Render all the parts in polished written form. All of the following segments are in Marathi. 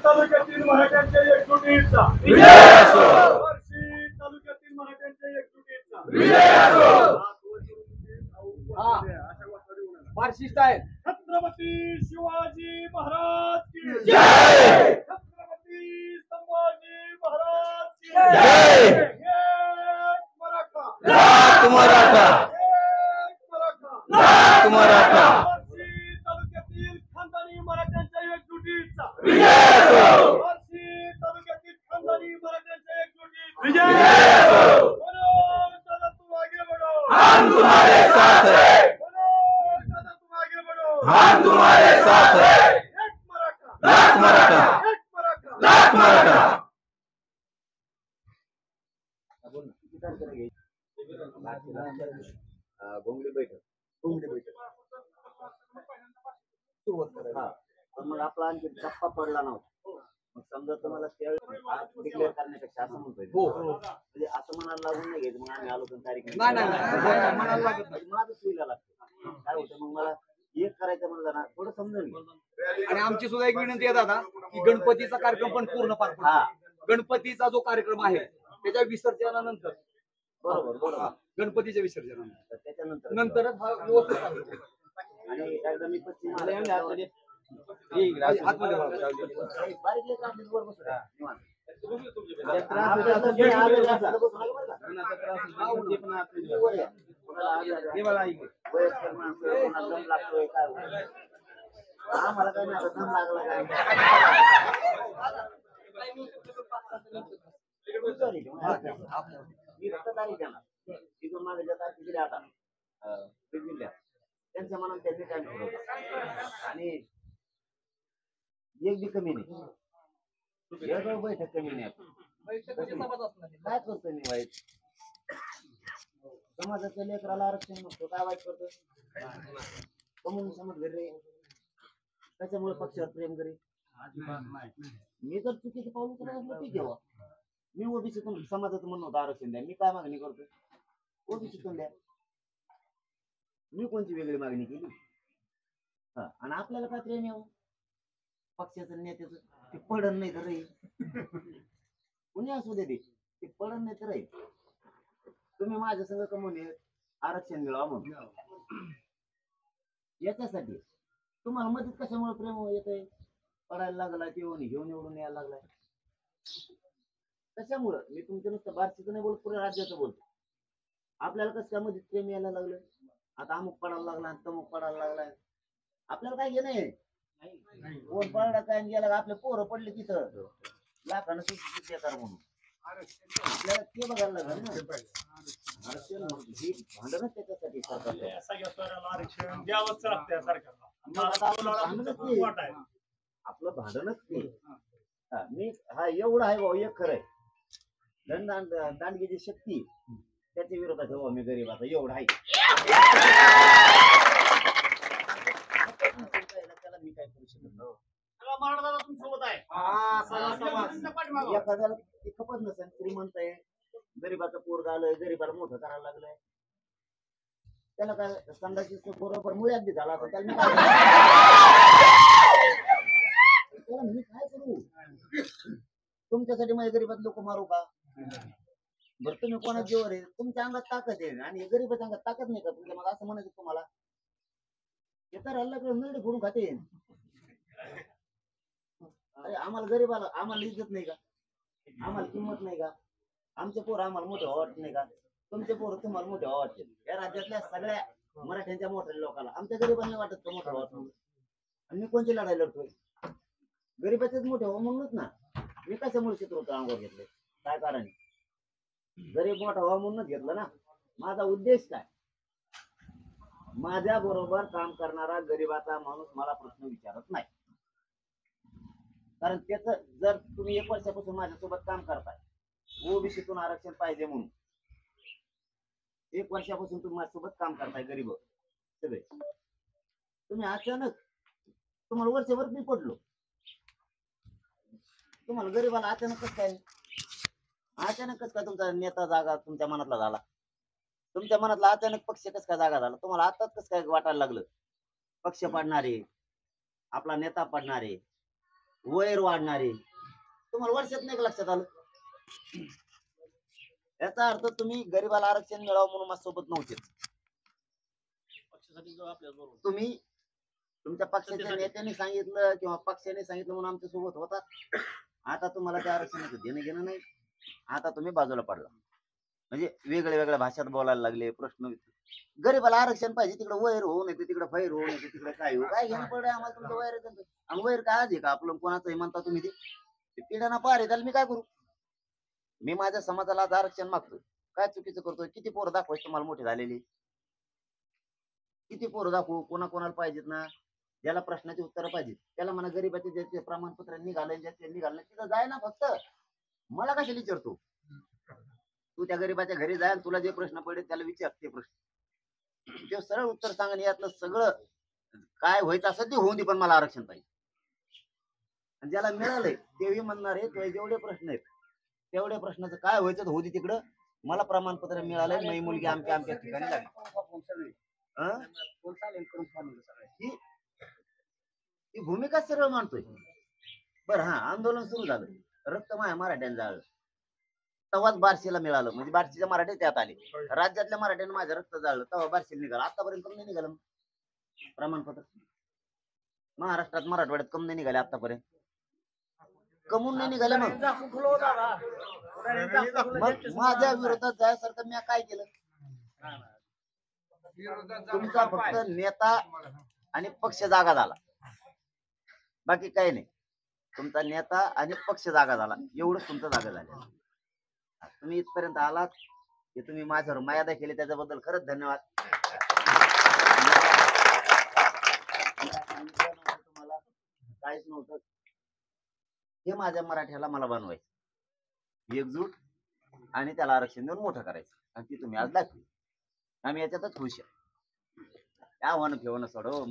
तालुक्यातील मराठ्यांच्या एकजुटीचा फारशी स्टाईल. छत्रपती शिवाजी महाराज की जय, छत्रपती संभाजी महाराज की जय. एक मराठा, लाख मराठा, एक मराठा, लाख मराठा. बार्शी तालुक्यातील खानदानी मराठ्यांच्या एकजुटीचा विजय असो. बार्शी तालुक्यातील खानदानी मराठ्यांच्या एकजुटीचा विजय असो. मनोज दादा तुम आगे बढ़ो, हम तुम्हारे साथ है. मनोज दादा तुम आगे बढ़ो, हम तुम्हारे साथ है. एक मराठा, लाख मराठा, एक मराठा, लाख मराठा. गोंगली बैठक सुरुवात करा. पण मग आपला आणखी टप्पा पडला नव्हता. मग समजा तुम्हाला त्यावेळी डिक्लेअर करण्यापेक्षा असं म्हणतोय म्हणजे असं म्हणायला लागून नाही घ्यायचं. मग आम्ही आलो तर तारीख म्हणायला लागत नाही. माझं सुईला लागतं. काय होतं मग मला एक करायचं म्हणलं ना थोडं समजून घे. आणि आमची सुद्धा एक विनंती आहे दादा की गणपतीचा कार्यक्रम पण पूर्ण पार हा पडतो. गणपतीचा जो कार्यक्रम आहे त्याच्या विसर्जनानंतर बरोबर बरोबर. गणपतीच्या विसर्जनानंतर त्याच्यानंतर नंतरच हा व्यवस्थित चालू होतो. आणि एकदा मी पश्चिम आतमध्ये बारीक लेकरांनी वर बसू द्या. निवांत. वयस्कर माणसं कोणाला दम लागतोय काय होतं. आम्हाला काय नाही दम लागला काय मी रक्तदारी देणार तिथून माझ्या ज्या तिकडे आता जिल्ह्यात त्यांच्या मनात त्यांनी काय ठरवलं आणि एक बी कमी नाही. एक बैठक कमी नाही. काय करतोय मी वाईट समाजाच्या लेकराला आरक्षण नसतो काय वाईट करतो. कमून समज घरी त्याच्यामुळे पक्षावर प्रेम करी. मी जर चुकीचं पाऊल उचलत असलं ठीक आहे. मी ओबीसीतून समाजाचं म्हणणं होतं आरक्षण द्या. मी काय मागणी करतोय ओबीसीतून द्या. मी कोणती वेगळी मागणी केली. हा आणि आपल्याला काय प्रेम यावं पक्षाचं नेत्याचं ते पडण नाही तर राहील. कुणी असू दे ते पडण नाही तर राहील. तुम्ही माझ्या संग कमवून आरक्षण मिळावं म्हणून याच्यासाठी तुम्हाला मदत कशामुळे प्रेम येतंय. पडायला लागला घेऊन निवडून यायला लागलाय कशामुळं. मी तुमच्या नुसतं बार्शीचं नाही बोलत पुऱ्या राज्याचं बोलतो. आपल्याला कसं काय मध्ये प्रेम यायला लागलं. आता अमुक पडायला लागला तमुक पडायला लागलाय. आपल्याला काय घेणं आहे. कोण पडला काय गेला का आपले पोरं पडले तिथं लाखानं देणार म्हणून आपल्याला ते बघायला लागलं ना. आरक्षण ही भांडणच त्याच्यासाठी आरक्षण द्यावंच लागतं सरकारला. आपलं भांडणच ते. मी हा एवढा आहे भाऊ एक खरंय. दांडगीची शक्ती त्याच्या विरोधात भाऊ मी गरीबाचा एवढा आहे. त्याला मी काय करू शकत नाही. महाराजाला तुमच्यासोबत आहे. एखाद्याला खपत नसेल श्रीमंत आहे गरीबाचं पोरग आलंय गरीबाला मोठं करायला लागलंय त्याला काय संघाची बरोबर मुळ्यात बी झाला तर त्याला मी काय करू. तुमच्यासाठी माझ्या गरीबात लोक मारू का. बरं तुम्ही कोणा जेवर आहे तुमच्या अंगात ताकद आहे आणि गरीबाच्या अंगात ताकद नाही का तुमच्या. मला असं म्हणायचं तुम्हाला हे तर हल्ल्याकडे नळी फोडून खाते. अरे आम्हाला गरीबाला आम्हाला इज्जत नाही का. आम्हाला किंमत नाही का. आमचे पोर आम्हाला मोठे वाटत नाही का. तुमचे पोर तुम्हाला मोठे वाटते. या राज्यातल्या सगळ्या मराठ्यांच्या मोठ्या लोकांना आमच्या गरीबांनी वाटत का मोठं वाटत. आणि मी कोणती लढाई लढतोय गरीबाचेच मोठे हो म्हणूनच ना. मी कशामुळे चित्र अंगावर घेतले काय कारण. गरीब मोठा व्हावा म्हणूनच घेतलं ना. माझा उद्देश काय. माझ्या बरोबर काम करणारा गरीबाचा माणूस मला प्रश्न विचारत नाही. कारण त्याच जर तुम्ही 1 वर्षापासून माझ्यासोबत काम करताय ओबीसीतून आरक्षण पाहिजे म्हणून 1 वर्षापासून तुम्ही माझ्यासोबत काम करताय गरीब सगळे तुम्ही अचानक तुम्हाला वर्षभर मी पडलो तुम्हाला गरीबाला अचानकच काय तुमचा नेता जागा तुमच्या मनातला झाला तुमच्या मनातला अचानक पक्ष कस काय जागा झाला तुम्हाला आताच कस काय वाटायला लागलं पक्ष पाडणारे आपला नेता पाडणारे वैर वाढणारे तुम्हाला वर्षात नाही का लक्षात आलं याचा अर्थ तुम्ही गरीबाला आरक्षण मिळावं म्हणून माझ्या सोबत नव्हते तुम्ही तुमच्या पक्षाच्या नेत्यांनी सांगितलं किंवा पक्षाने सांगितलं म्हणून आमच्या सोबत होता आता तुम्हाला त्या आरक्षणाचं देणं घेणं नाही आता तुम्ही बाजूला पडला म्हणजे वेगळ्या वेगळ्या भाषात बोलायला लागले प्रश्न गरीबाला आरक्षण पाहिजे तिकडे वैर होऊ नये तिकडे फैर होऊ नये तिकडे काय होऊ काय घेणं पडे आम्हाला तुमचं वैर आणि वैर काय आहे का आपलं कोणाचंही म्हणता तुम्ही ते पिढ्यांना पार आहे त्याला मी काय करू मी माझ्या समाजाला आज आरक्षण मागतोय काय चुकीचं करतोय किती पोरं दाखवायची तुम्हाला मोठी झालेली किती पोरं दाखवू कोणाला पाहिजेत ना ज्याला प्रश्नाची उत्तरं पाहिजेत त्याला म्हणा गरीबाचे ज्याचे प्रमाणपत्र निघाले ज्याचे निघाले तिथं जाय ना फक्त मला कशाला विचारतो तू त्या गरीबाच्या घरी जाय तुला जे प्रश्न पडेल त्याला विचार ते प्रश्न ते सरळ उत्तर सांगा यातलं सगळं काय व्हायचं असं ते होऊन दे पण मला आरक्षण पाहिजे आणि ज्याला मिळालंय तेही म्हणणार आहे तो जेवढे प्रश्न आहेत तेवढ्या प्रश्नाचं काय व्हायचं होऊ दे तिकडं मला प्रमाणपत्र मिळालंय माझी मुलगी आमच्या ठिकाणी लागली ही भूमिका सरळ मानतोय बर हा आंदोलन सुरू झालं रक्त माया मराठ्यांना जाळलं तेव्हाच बार्शीला मिळालं म्हणजे बार्शीच्या मराठी त्यात आले राज्यातल्या मराठ्यांना माझं रक्त जाळलं तेव्हा बार्शीला निघालं आतापर्यंत कम नाही निघालं प्रमाणपत्र महाराष्ट्रात मराठवाड्यात कम नाही निघाले आतापर्यंत कमून नाही निघाले मग माझ्या विरोधात जायसारखं मी काय केलं तुमचा फक्त नेता आणि पक्ष जागा झाला बाकी काही नाही तुमचा नेता आणि पक्ष जागा झाला एवढंच तुमचं जागा झालं तुम्ही इथपर्यंत आलात की तुम्ही माझ्यावर मर्यादा केली त्याच्याबद्दल खरंच धन्यवाद तुम्हाला काहीच नव्हतं हे माझ्या मराठ्याला मला बनवायचं एकजूट आणि त्याला आरक्षण देऊन मोठं करायचं आणि ती तुम्ही आज दाखवी आम्ही याच्यातच खुश आहे आव्हानं ठेवणं सोडव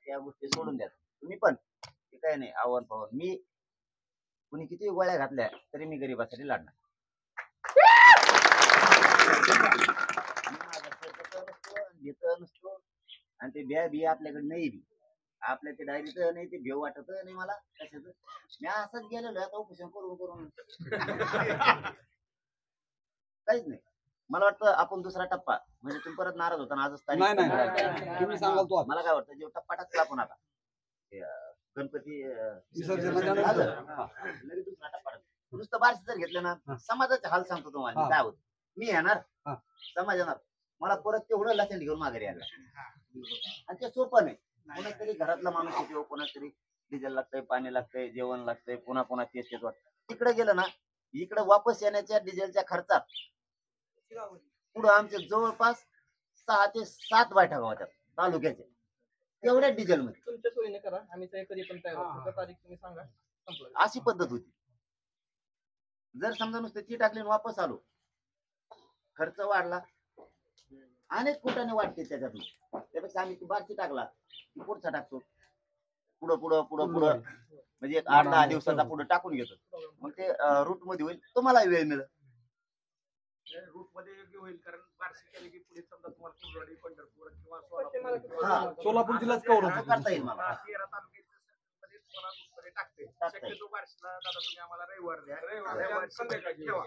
त्या गोष्टी सोडून द्या तुम्ही पण ते काय नाही आव्हान पावन मी कुणी किती गोळ्या घातल्या तरी मी गरीबासाठी लढणार नसतो आणि ते बिया बिया आपल्याकडे नाही बी आपल्या ते डायरीत नाही ते भेव वाटत नाही मला कशाच मी असंच गेलेलो आता उपोषण करून काहीच नाही मला वाटतं आपण दुसरा टप्पा म्हणजे तुम्ही परत नाराज होता आजच तुम्ही सांगाल तो मला काय वाटतं जेव्हा टप्पा टाकला आपण आता गणपती विसर्जन लगेच दुसरा टप्पा नुसतं बारशी जर घेतलं ना समाजाचे हाल सांगतो तुम्हाला काय होत मी येणार समाज येणार मला परत तेवढं लक्षात घेऊन माघारी यायला आणि ते सोपं नाही कोणातरी घरातला माणूस येतो कोणातरी डिझेल लागतंय पाणी लागतंय जेवण लागतंय पुन्हा पुन्हा तेच तेच वाटत तिकडे गेलं ना इकडे वापस येण्याच्या डिझेलच्या खर्चात पुढं आमच्या जवळपास 6 ते 7 बैठका होत्या तालुक्याच्या तेवढ्या डिझेल मध्ये तुमच्या सोयीने करा आम्ही कधी पण तयार तारीख तुम्ही सांगा अशी पद्धत होती जर समजा नुसतं ती टाकली वापस आलो खर्च वाढला अनेक कुठाने वाटते त्याच्यातून त्यापेक्षा आम्ही बारशी टाकला पुढचा टाकतो पुढं पुढं पुढं पुढं म्हणजे 8-10 दिवसाचा पुढे टाकून घेतो मग ते रूट मध्ये होईल तुम्हाला वेळ मिळेल रूट मध्ये योग्य होईल कारण बारशी केली की पुढे समजा तुम्हाला कुर्डवाडी पंढरपूर किंवा सोलापूर जिल्ह्यात कव्हर करता येईल मला 13 तालुक्यामध्ये सोलापूरमध्ये टाकते शक्यतो बारशीला दादा तुम्ही आम्हाला रविवार द्या रविवार संध्याकाळी ठेवा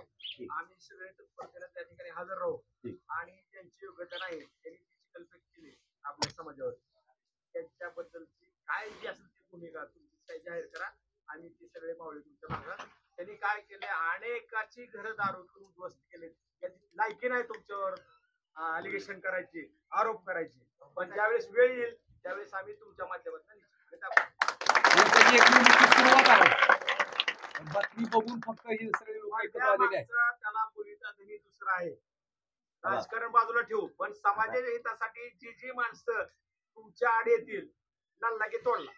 आम्ही सगळे तत्परतेने त्या ठिकाणी हजर राहू आणि त्यांची योग्यता नाही त्यांनी जी कल्पना केली आपल्या समाजावर त्यांच्याबद्दलची काय जी असेल ती भूमिका तुमची काय जाहीर करा आणि ती सगळे मावळे तुमच्या मागा त्यांनी काय केले अनेकाची घरं दारू उद्ध्वस्त केले याची लायकी नाही तुमच्यावर अलिगेशन करायची आरोप करायची पण ज्यावेळेस वेळ येईल त्यावेळेस आम्ही तुमच्या माध्यमातून सुरुवात आहे बातमी बघून फक्त हे सगळे लोक एकत्र आलेले आहेत त्याला बोलीचा धनी दुसरा आहे राजकारण बाजूला ठेवू पण समाजाच्या हितासाठी जी जी माणसं तुमच्या आड येतील नल्ला की तोडला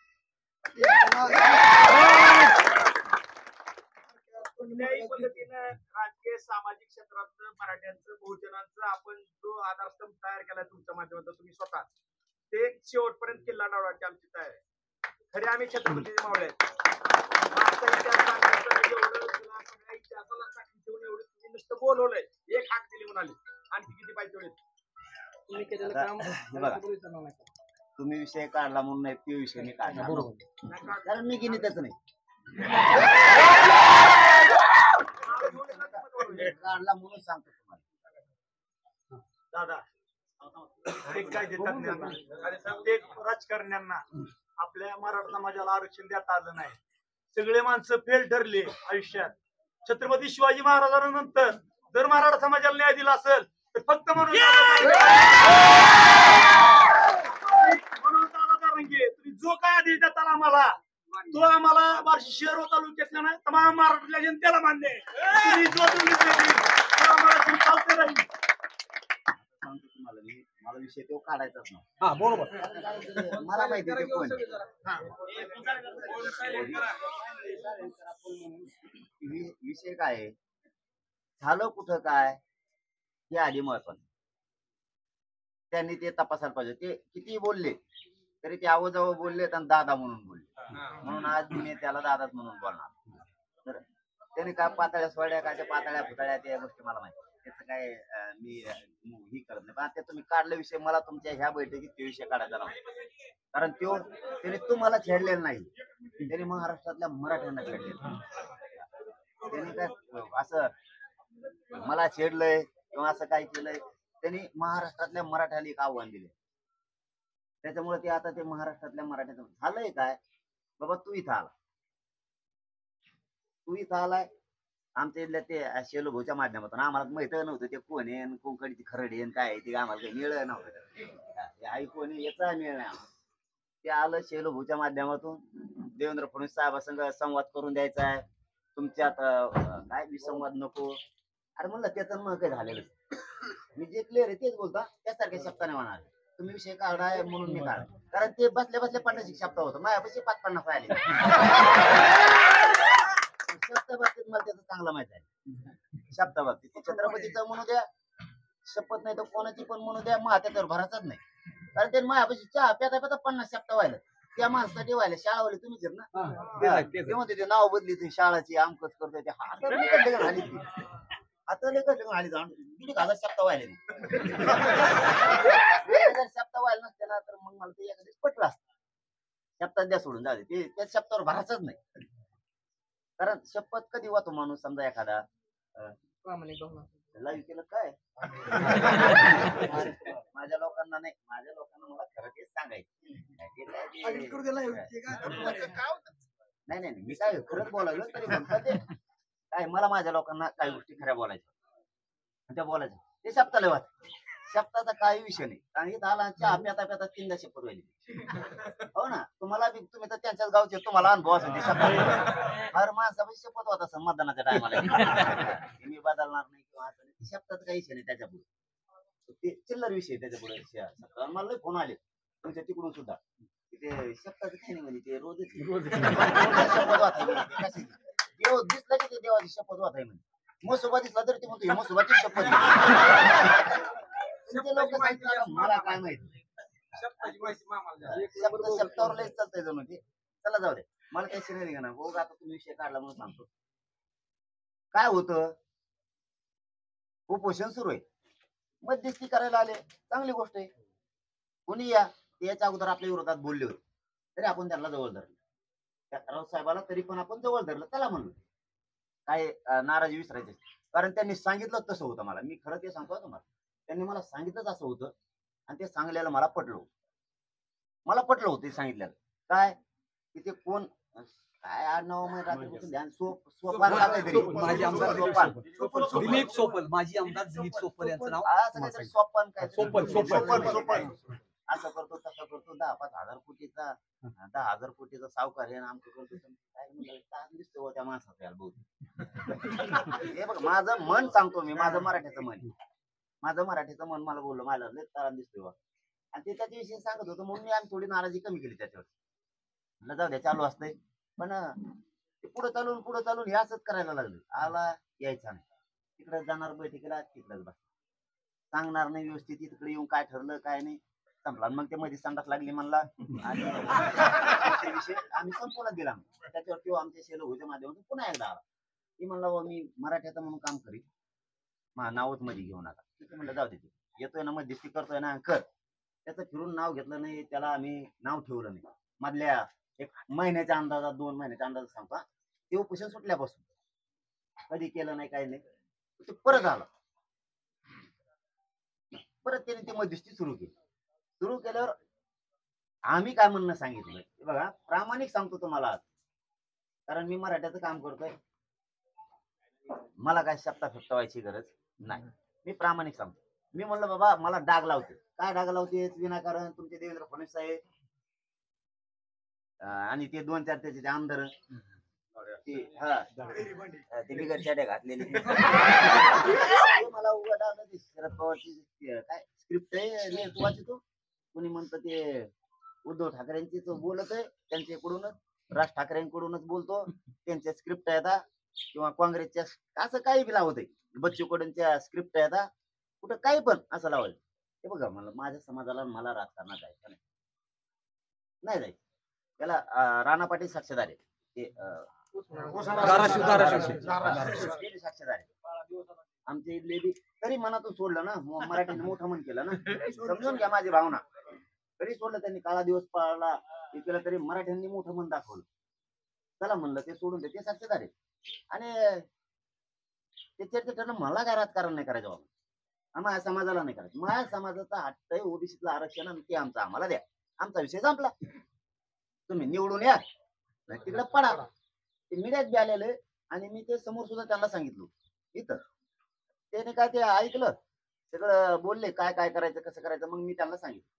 कुठल्याही पद्धतीनं राजकीय सामाजिक क्षेत्रातलं मराठ्यांचं बहुजनांचं आपण जो आधारस्तंभ तयार केलाय तुमच्या माध्यमातून तुम्ही स्वतः ते शेवटपर्यंत किल्ला डावण्याची आमची तयारी आहे. खरे आम्ही छत्रपतीचे मावळे आहेत. मागचा इतिहास सांगायचं एवढं तुला सगळ्या इतिहासाला साक्षी ठेवून एवढं तुम्ही नुसतं बोलवलंय एक हाक दिली म्हणाले आणखी किती पाहिजे होईल तुम्ही केलेलं आता काम हे बघा, तुम्ही विषय काढला म्हणून नाही ते विषय मी काढला कारण मी गिनीतच नाही काढला म्हणून सांगतो तुम्हाला. दादा एक काय तज्ञांना आणि प्रत्येक राजकारण्यांना आपल्या मराठा समाजाला आरक्षण देता आलं नाही. सगळे माणसं फेल ठरले आयुष्यात. छत्रपती शिवाजी महाराजांनंतर जर मराठा समाजाला न्याय दिला असेल तर फक्त म्हणून दादा रंगे तुम्ही जो काय आदेश देताल आम्हाला तो आम्हाला बार्शी शहर तालुक्यातल्या नाही तमाम महाराष्ट्रातल्या जनतेला मान्य आहे. तुम्ही जो तुम्ही तो आम्हाला चालते राहील. सांगतो तुम्हाला मी, मला विषय तो काढायचाच नाही. हा बरोबर. मला माहिती आहे ते कोण आहे. विषय काय आहे, झालं कुठं काय हे आधी महत्वाचं. त्यांनी ते तपासायला पाहिजे. ते किती बोलले तरी ते आवाजावर बोलले आणि दादा म्हणून बोलले म्हणून आज मी त्याला दादाच म्हणून बोलणार. तर त्याने काय पातळ्या सोड्या काय पातळ्या फुटाळ्या त्या गोष्टी मला माहिती त्याचं काय मी ही करत नाही. पण आता तुम्ही काढला विषय मला तुमच्या ह्या बैठकीत ते विषय काढायचा नव्हता कारण तो त्याने तुम्हाला छेडलेला नाही, त्याने महाराष्ट्रातल्या मराठ्यांना छेडलेलं. त्यांनी काय असं मला छेडलंय किंवा असं काय केलंय, त्यांनी महाराष्ट्रातल्या मराठ्याला एक आव्हान दिले. त्याच्यामुळे ते आता ते महाराष्ट्रातल्या मराठ्याचं झालंय काय बाबा, तू इथं आलाय आमच्या इथल्या ते शेलो भाऊच्या माध्यमातून. आम्हाला माहित नव्हतं ते कोण आहे कोणकडे खरडे काय ते आम्हाला काही मिळलं नव्हतं. आई कोण याचा मिळ नाही आम्हाला. ते आलं शेलो भाऊच्या माध्यमातून देवेंद्र फडणवीस साहेबांसंग संवाद करून द्यायचा आहे. तुमच्यात काय विसंवाद नको. अरे म्हणलं त्याचं मग काय झालेलं मी जे क्लिअर आहे तेच बोलता त्यासारख्या शब्दाने म्हणाले तुम्ही विषय काढाय म्हणून मी काढ. कारण ते बसल्या बसल्या 50 शब्द होतं माझ्यापाशी 5-50 आले. शब्द बाबतीत मला त्याचं चांगलं माहित आहे. शब्दा बाबतीत छत्रपतीचं म्हणू द्या शपथ नाही तर कोणाची पण म्हणू द्या मग त्याच्यावर भराचाच नाही. कारण ते माझ्यापाशी चहा प्याता 50 शब्द व्हायला त्या माणसासाठी व्हायला शाळावाले तुम्हीच आहेत ना. ते म्हणते ते नाव बदली ती शाळाची आमकच करतोय ते आता लेखा आली जाऊन दीड हजार शब्द व्हायला शब्द व्हायला नसते ना तर मग मला ते एखादी पटलं असतं. शब्दात द्या सोडून जाऊ दे ते त्या शब्दावर भराचाच नाही. कारण शपथ कधी वाहतो माणूस समजा एखादा लाईव्ह केलं काय माझ्या लोकांना नाही माझ्या लोकांना मला खरं तेच सांगायचं नाही नाही मी काय खरंच बोलायलो तरी म्हणतात ते काय मला माझ्या लोकांना काही गोष्टी खऱ्या बोलायच्या त्या बोलायच्या ते शब्दाला वाच शब्दाचा काही विषय नाही. कारण इथं आला चहा प्याता प्याता 3दा शपथ व्हायली. हो ना तुम्हाला तुम्ही तर त्यांच्याच गावचे तुम्हाला अनुभव असेल ते शब्द हर माणसापाशी शपथ होत असं मतदानाच्या टायमाला मी बदलणार नाही किंवा असं नाही. शब्दाचा काही विषय नाही त्याच्यापुढे ते चिल्लर विषय त्याच्यापुढे. मला फोन आले तुमच्या तिकडून सुद्धा ते शब्दाचं काही नाही म्हणजे ते रोज शपथ वाचायची देव दिसला की ते देवाची शपथ वाचाय म्हणजे मसोबा दिसला तरी ते म्हणतो मसोबाची शपथ लोक मला काय माहिती शब्दावर लय चालतंय जणू ते. चला जाऊ दे मला काही शिरायला घेणार बघ आता तुम्ही विषय काढला म्हणून सांगतो. काय होतं उपोषण सुरू आहे मध्यस्थी करायला आले चांगली गोष्ट आहे. कोणी या याच्या अगोदर आपल्या विरोधात बोलले होते तरी आपण त्यांना जवळ धरलं. राऊत साहेबाला तरी पण आपण जवळ धरलं त्याला म्हणलो काय नाराजी विसरायची. कारण त्यांनी सांगितलं तसं होतं मला. मी खरं ते सांगतो तुम्हाला त्यांनी मला सांगितलंच असं होतं आणि ते सांगलेलं मला पटलं होतं ते सांगितलेलं काय की ते कोण काय 8-9 महिने रात्रीपासून ध्यान सोपान माजी आमदार दिलीप सोपल माजी आमदार दिलीप सोपल यांचं नाव असं काहीतरी सोपान काय सोपल असं करतो तसं करतो 10-5 हजार कोटीचा 10,000 कोटीचा सावकार हे आमचं करतो काय म्हणलं दिसतो त्या माणसाचं याला बहुत. हे बघ माझं मन सांगतो मी माझं मराठीचं मन मला बोललो मला लय तारण दिसतोय आणि ते त्याच्याविषयी सांगत होतो म्हणून मी आम्ही थोडी नाराजी कमी केली त्याच्यावर. म्हणलं जाऊ द्या चालू असतंय पण ते पुढे चालून हे असंच करायला लागले. आला यायचा नाही, तिकडे जाणार बैठकीला, तिकडेच बस, सांगणार नाही व्यवस्थित तिकडे येऊन काय ठरलं काय नाही, संपला. मग ते मध्ये संडास लागली म्हणला आणि विषय आम्ही संपवला दिला. त्याच्यावर किंवा आमच्या शेल होत्या माध्यमातून पुन्हा एकदा आला. ती म्हणला मी मराठ्याचा म्हणून काम करीन, नावच मध्ये घेऊ नका. ठीक म्हणलं जाऊ दे, येतोय ना मध्यस्थी करतोय ना कर. त्याचं फिरून नाव घेतलं नाही, त्याला आम्ही नाव ठेवलं नाही. मधल्या 1 महिन्याच्या अंदाजात 2 महिन्याच्या अंदाजात सांगता ते उपोषण सुटल्यापासून कधी केलं नाही काही नाही. ते परत आलं, परत त्याने ती मध्यस्थी सुरू केली. सुरू केल्यावर आम्ही काय म्हणणं सांगितलं, बघा प्रामाणिक सांगतो तुम्हाला आज, कारण मी मराठ्याचं काम करतोय, मला काय शब्दा फेकता व्हायची गरज नाही. मी प्रामाणिक सांगतो. मी म्हणलं बाबा मला डाग लावते, काय डाग लावते विनाकारण तुमचे देवेंद्र फडणवीस साहेब आणि ते 2-4 त्याचे आमदार ते बिगर चड्या घातलेली मला उघड आलं. शरद पवारची काय स्क्रिप्ट आहे तू वाचतो, कोणी म्हणतं ते उद्धव ठाकरेंचीच बोलत आहे, त्यांच्याकडूनच राज ठाकरेंकडूनच बोलतो, त्यांच्या स्क्रिप्ट आहेत किंवा काँग्रेसच्या असं काही बी लावत आहे, बच्चू कडूंच्या स्क्रिप्ट आहेत, कुठं काही पण असं लावायचं. हे बघा मला माझ्या समाजाला मला राजकारणात जायचं नाही जायचं. त्याला राणा पाटील साक्षीदार आहे, ते साक्षीदार आहे आमच्या इथले बी. तरी मनातून सोडलं ना, मराठीने मोठं मन केलं ना, समजून घ्या माझी भावना. तरी सोडलं त्यांनी, काळा दिवस पाळला हे केलं तरी मराठ्यांनी मोठं मन दाखवलं. चला म्हणलं ते सोडून दे, ते साक्षीदार आहे. आणि ते चर्चा ठरलं, मला काय राजकारण नाही करायचं बाबा, माझ्या समाजाला नाही करायचं. माझ्या समाजाचा हट्ट आहे ओबीसीतलं आरक्षण आणि ते आमचं आम्हाला द्या, आमचा विषय संपला. तुम्ही निवडून या तिकडे पडा. ते मीडियात बी आलेले आणि मी ते समोर सुद्धा त्यांना सांगितलं इथं. त्याने काय ते ऐकलं, सगळं बोलले काय काय करायचं कसं करायचं. मग मी त्यांना सांगितलं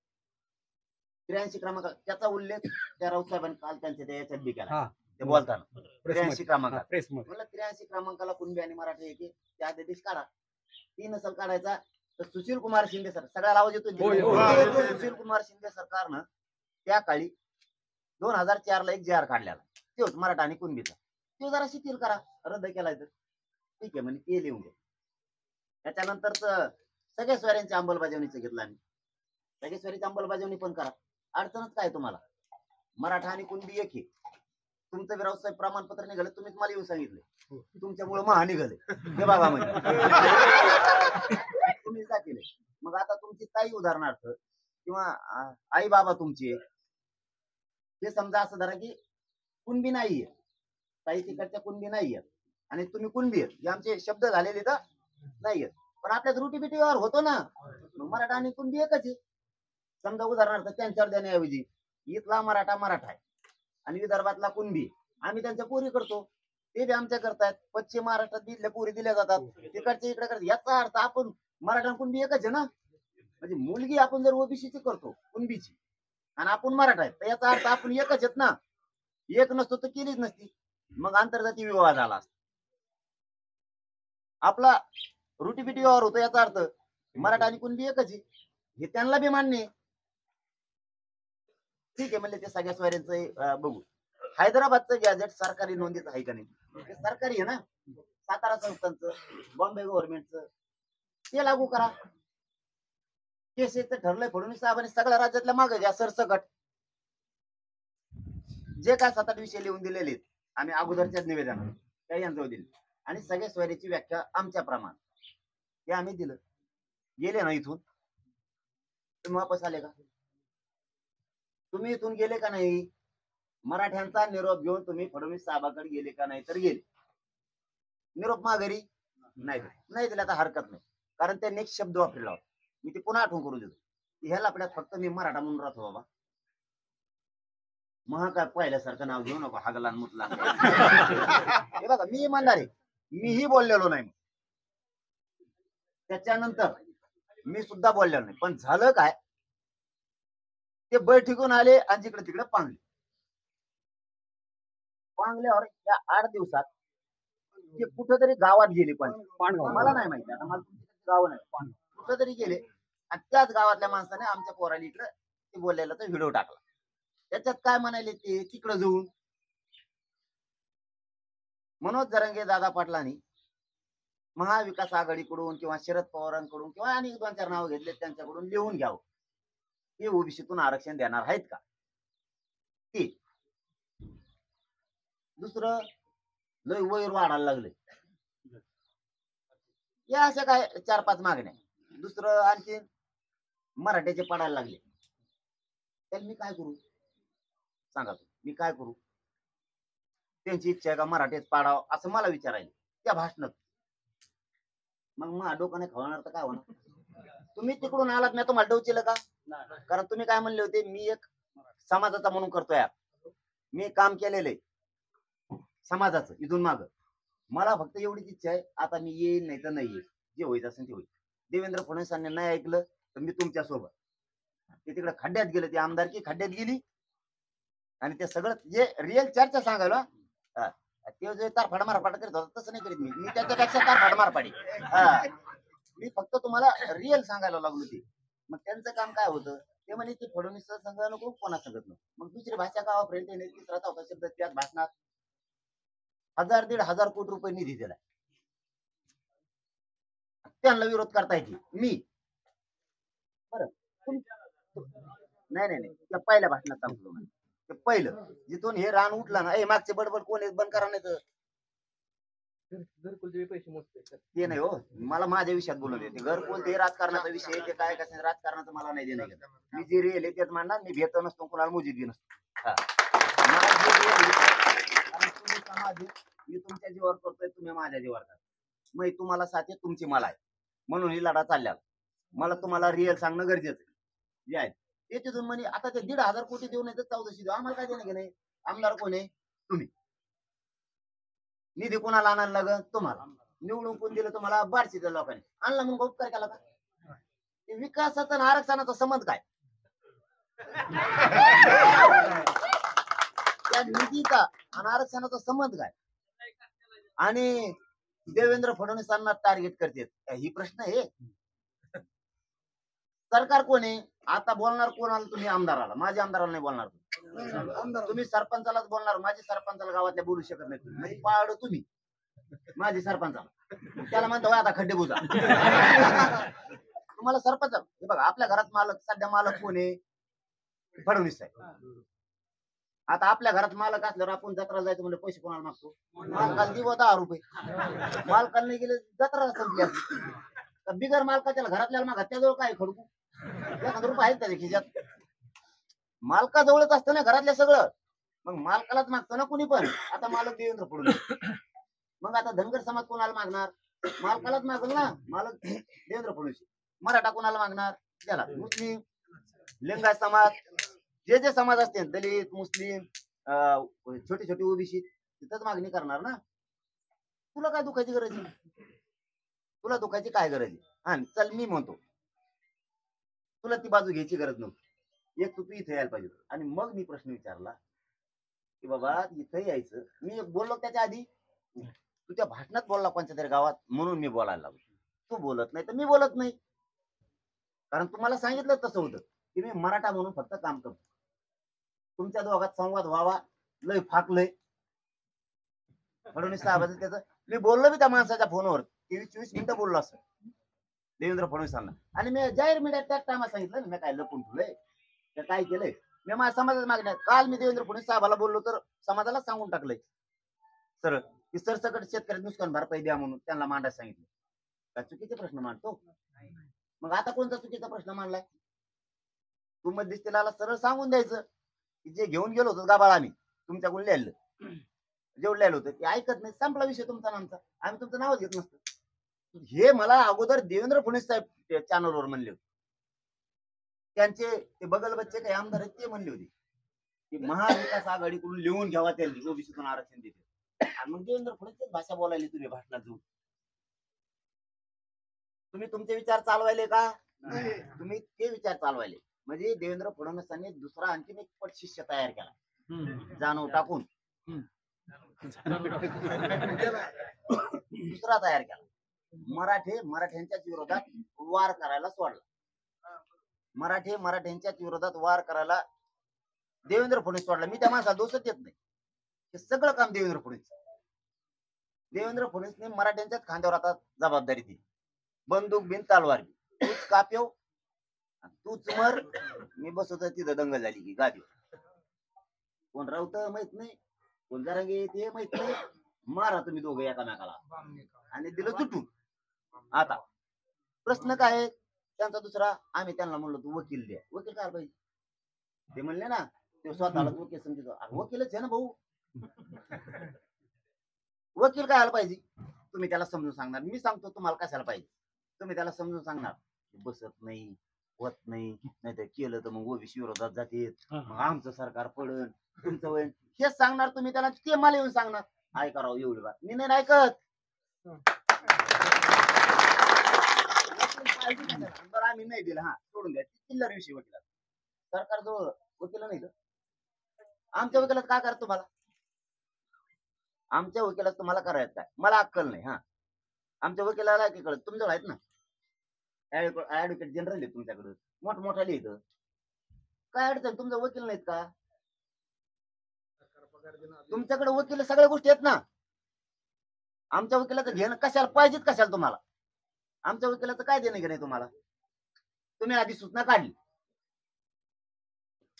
83 क्रमांक त्याचा उल्लेख त्या राऊत साहेबांनी काल त्यांच्या त्या याच्यात बी केला, ते बोलताना 83 क्रमांक म्हणलं 83 क्रमांकाला कुणबी आणि मराठी येते त्या आदेश काढा. ती नसल काढायचा तर सुशील कुमार शिंदे सर, सगळ्याला आवाज येतो, सुशील कुमार शिंदे सरकारनं त्या काळी 2004 ला एक JR काढलेला, ते होत मराठा आणि कुणबीचा. ते जरा शिथिल करा, रद्द केलाय तर ठीक आहे म्हणजे ते लिहून घ्या. त्याच्यानंतर सगळ्या स्वाऱ्यांची अंमलबजावणीचं घेतलं आम्ही, सगळ्या स्वारीची अंमलबजावणी पण करा. अडचणच काय तुम्हाला, मराठा आणि कुणबी एक आहे. तुमचं व्यवसाय प्रमाणपत्र निघालं, तुम्हीच मला येऊन सांगितले तुमच्यामुळे महा निघाले हे बघा म्हणजे तुम्ही का केले. मग आता तुमची ताई उदाहरणार्थ किंवा आई बाबा तुमचे, हे समजा असं धरा की कुणबी नाहीये, ताई तिकडच्या कुणबी नाहीये आणि तुम्ही कुणबी आहेत, हे आमचे शब्द झालेले तर नाहीयेत, पण आपल्या रुटी व्यवहार होतो ना. मराठा आणि कुणबी एकच आहे. समजा उदाहरणार्थ त्यांच्यावर देण्याऐवजी इथला मराठा आहे आणि विदर्भातला कुणबी, आम्ही त्यांच्या पोरी करतो, ते बी आमच्या करतायत. पश्चिम महाराष्ट्रात दिल्या पोरी दिल्या जातात, तिकडच्या इकडे करतात. याचा अर्थ आपण मराठा कुणबी एकच आहे ना. म्हणजे मुलगी आपण जर ओबीसीची करतो कुणबीची आणि आपण मराठा आहे, तर याचा अर्थ आपण एकच आहेत ना. एक नसतो तर केलीच नसती, मग आंतरजातीय विवाह झाला असता. आपला रुटीबिटी व्यवहार होतो, याचा अर्थ मराठा आणि कुणबी एकच आहे, हे त्यांना बी मान्य आहे. ठीक आहे म्हणले ते सगळ्या स्वाऱ्यांचं बघू. हैदराबादचं गॅजेट सरकारी नोंदीचं आहे का नाही, ते सरकारी आहे ना. सातारा संस्थांचं, बॉम्बे गव्हर्नमेंटचं ते लागू करा. केसेचं ठरलंय फडणवीस साहेबांनी सगळ्या राज्यातल्या मागे घ्या सरसकट. जे काय 7-8 विषय लिहून दिलेले आम्ही अगोदरच्याच निवेदनात काही यांचं दिले आणि सगळ्या स्वारीची व्याख्या आमच्या प्रमाण हे आम्ही दिलं. गेले ना इथून, तुम्ही वापस आले का? तुम्ही इथून गेले का नाही? मराठ्यांचा निरोप घेऊन तुम्ही फडणवीस साहेबांकडे गेले का नाही? तर गेले. निरोप माघारी नाही दिला तर हरकत नाही, कारण त्यांनी एक शब्द वापरला होता, मी ते पुन्हा आठवण करून देतो. ह्याला आपल्यात फक्त मी मराठा म्हणून राहतो बाबा, महाकाय पाहिल्यासारखं नाव घेऊ नको, हागला मुतला. हे बघा मी इमानदार आहे, मीही बोललेलो नाही. त्याच्यानंतर मी सुद्धा बोललेलो नाही, पण झालं काय, ते बैठकीतून आले आणि जिकडे तिकडे पांगल्यावर या 8 दिवसात ते कुठेतरी गावात गेले. पण मला नाही माहिती, आता मला गाव नाही, कुठेतरी गेले आणि त्याच गावातल्या माणसाने आमच्या पोराला इकडे ते बोललेला व्हिडिओ टाकला. त्याच्यात काय म्हणाले ते तिकडे जाऊन मनोज जरांगे दादा पाटलांनी महाविकास आघाडीकडून किंवा शरद पवारांकडून किंवा आणि 2-4 नाव घेतले त्यांच्याकडून लिहून घ्यावं हे ओबीसीतून आरक्षण देणार आहेत का. ते दुसरं लय वय वाढायला लागले या अशा काय 4-5 मागण्या. दुसरं आणखी मराठ्याचे पडायला लागले त्याला मी काय करू सांगा मी काय करू. त्यांची इच्छा आहे का मराठीच पाडावं असं मला विचारायला त्या भाषणात. मग मग डोकाने खवणार तर काय होणार. तुम्ही तिकडून आलात मी तुम्हाला डोचीलं का. कारण तुम्ही काय म्हणले होते मी एक समाजाचा म्हणून करतोय मी काम केलेले समाजाचं इथून माग. मला फक्त एवढीच इच्छा आहे आता मी येईल नाही तर नाही येईल जे होईल असेल ते होईल. देवेंद्र फडणवीसांनी नाही ऐकलं तर मी तुमच्या सोबत. ते तिकडे खड्ड्यात गेले ती आमदारकी खड्ड्यात गेली आणि ते सगळं जे रिअल चर्चा सांगायला ते जे तारफाड मारपाट करत होता तसं नाही करीत मी त्याच्यापेक्षा तारफाड मारपाडी. मी फक्त तुम्हाला रिअल सांगायला लागलो ते. मग त्यांचं काम काय होतं ते म्हणे ते फडणवीस सांगा नको कोणा सांगत नको. मग दुसरी भाषा का वापरेल त्याने तिसरा चौथा शब्द त्याच भाषणात 1000-1500 कोटी रुपये निधी दिला. त्यांना विरोध करता येते मी बरं. नाही त्या पहिल्या भाषणात सांगतो ते पहिलं जिथून हे रान उठलं ना मागचे बडबड कोण बंद करा नाही तर ते नाही हो. मला माझ्या विषयात बोलत ते घरकुल ते राजकारणाचा विषय ते काय कसं राजकारणाचं मला नाही देणं. मी जे रिअल आहे तेच मांडणार. मी भेटतो नसतो कोणाला मुजीत बी नसतो. मी तुमच्या जीवावर करतोय तुम्ही माझ्या जीवावर करा. मग तुम्हाला साथ आहे तुमची मला आहे म्हणून ही लढा चालल्या. मला तुम्हाला रिअल सांगणं गरजेचं आहे जे आहे ते. तिथून म्हणे आता ते 1,500 कोटी देऊ नाही तर 1400 देऊ आम्हाला काय देणं की नाही. आमदार कोण आहे तुम्ही. निधी कोणाला आणायला लागत तुम्हाला. निवडून कोण दिलं तुम्हाला बारशीच्या लोकांनी आणला मग उपकार केला का. विकासाचा आणि आरक्षणाचा संबंध काय. त्या निधीचा आणि आरक्षणाचा संबंध काय. आणि देवेंद्र फडणवीसांना टार्गेट करतात ही प्रश्न आहे. सरकार कोण आहे आता बोलणार कोणाला तुम्ही आमदाराला. माझ्या आमदाराला नाही बोलणार तुम्ही सरपंचालाच बोलणार. माझी सरपंचाला गावातल्या बोलू शकत नाही तुम्ही. म्हणजे पाड तुम्ही माझी सरपंचाला त्याला म्हणतो आता खड्डे बुजा. तुम्हाला सरपंच हे बघा आपल्या घरात मालक सध्या मालक कोण आहे फडणवीस आहे. आता आपल्या घरात मालक असल्यावर आपण जत्रा जायचं म्हणजे पैसे कोणाला मागतो. मालकाला देऊ 10 रुपये. मालकाला नाही गेले जत्रा संपली असती. बिगर मालकाच्या घरातल्या मागा त्याजवळ काय खडकू 1,000 रुपये आहेत त्याच्या खिशात. मालकाजवळच असतं ना घरातल्या सगळं. मग मालकालाच मागतो ना कुणी पण. आता मालक देवेंद्र फडणवीस मग आता धनगर समाज कोणाला मागणार मालकालाच मागल ना. मालक देवेंद्र फडणवीस. मराठा कोणाला मागणार त्याला. मुस्लिम लिंगायत समाज जे समाज असते दलित मुस्लिम छोटी छोटी ओबीसी तिथंच मागणी करणार ना. तुला काय दुखायची गरज आहे. तुला दुखायची काय गरज आहे. हा चल मी म्हणतो तुला ती बाजू घ्यायची गरज नव्हती. एक तू इथे यायला पाहिजे. आणि मग मी प्रश्न विचारला की बाबा इथे यायचं. मी बोललो त्याच्या आधी तू त्या भाषणात बोलला कोणत्या तरी गावात म्हणून मी बोलायला लागलो. तू बोलत नाही तर मी बोलत नाही. कारण तुम्हाला सांगितलं तसं होतं की मी मराठा म्हणून फक्त काम करतो. तुमच्या दोघात संवाद व्हावा लय फाकलंय फडणवीस साहेबांचं त्याचं. मी बोललो बी त्या माणसाच्या फोनवर 23-24 मिनिटं बोललो असं देवेंद्र फडणवीसांना. आणि मी जाहीर मीडियात त्याच टायमात सांगितलं ना मी काय लपून ठेवलंय त्या काय केलंय. मी माझ्या समाजात मागण्या काल मी देवेंद्र फडणवीस साहेबाला बोललो तर समाजाला सांगून टाकलंय सरळ की सरसकट शेतकऱ्यात नुकसान भरपाई द्या म्हणून त्यांना मांडायला सांगितलं. का चुकीचे प्रश्न मांडतो. मग आता कोणता चुकीचा प्रश्न मांडलाय. तू मध्यस्थीला सरळ सांगून द्यायचं की जे घेऊन गेलो होतो गाबाळ आम्ही तुमच्याकडून लिहिलं जेवढं लिहिलं होतं ते ऐकत नाही. संपला विषय तुमचा नामचा. आम्ही तुमचं नावच घेत नसतो. हे मला अगोदर देवेंद्र फडणवीस साहेब चॅनलवर म्हणले होते. त्यांचे ते बगल बच्चे काही आमदार आहेत ते म्हणले होते की महाविकास आघाडीकडून लिहून घ्यावा त्यांनी ओबीसीतून आरक्षण देते. आणि मग देवेंद्र फडणवीस भाषा बोलायली तुम्ही भाषणात जाऊन. तुम्ही तुमचे विचार चालवायले का. तुम्ही ते विचार चालवायले. म्हणजे देवेंद्र फडणवीसांनी दुसरा आणखीन एक पट शिष्य तयार केला जाणव टाकून. दुसरा तयार केला. मराठ्यांच्याच विरोधात वार करायला सोडला. मराठ्यांच्याच विरोधात वार करायला देवेंद्र फडणवीस सोडला. मी त्या माणसाला दोषच देत नाही. हे सगळं काम देवेंद्र फडणवीस. देवेंद्र फडणवीसने मराठ्यांच्याच खांद्यावर आता जबाबदारी दिली. बंदूक बिन तलवार बी. तूच काप्यो तूच मर. मी बसवतो तिथं दंगल झाली की गादी. कोण रावत माहित नाही, कोण जरांगे येते माहित नाही. मारा तुम्ही दोघं एकामेकाला आणि दिलं तुटून. आता प्रश्न काय आहे त्यांचा दुसरा, आम्ही त्यांना म्हणलो तू वकील द्या. वकील काय पाहिजे ते म्हणले ना, ते स्वतःला वकील समजतो. वकीलच आहे ना भाऊ. वकील काय पाहिजे तुम्ही त्याला समजून सांगणार. मी सांगतो तुम्हाला कशाला पाहिजे, तुम्ही त्याला समजून सांगणार. बसत नाही, होत नाही, नाहीतर केलं तर मग ओबीसी विरोधात जाते, मग आमचं सरकार पडन, तुमचं होईल, हेच सांगणार तुम्ही त्याला. ते मला येऊन सांगणार ऐका राव एवढी बात मी नाही ऐकत. बरं आम्ही नाही दिलं, हा सोडून द्या, चिल्लर विषय वकिलात. सरकार जवळ वकील नाही तर आमच्या वकिलात काय करा तुम्हाला. आमच्या वकिलात तुम्हाला करायचं काय, मला अक्कल नाही. हा आमच्या वकिलाला की कळत, तुमच्याकडे आहेत ना ऍडव्होकेट जनरल आहे तुमच्याकडे, मोठमोठाले येतं. काय अडचण, तुमचा वकील नाहीत का तुमच्याकडे? वकील सगळ्या गोष्टी आहेत ना. आमच्या वकिलाचं घेणं कशाला पाहिजेत, कशाला तुम्हाला आमच्या वकिलाचं काय देणं घेणं तुम्हाला. तुम्ही आधी सूचना काढली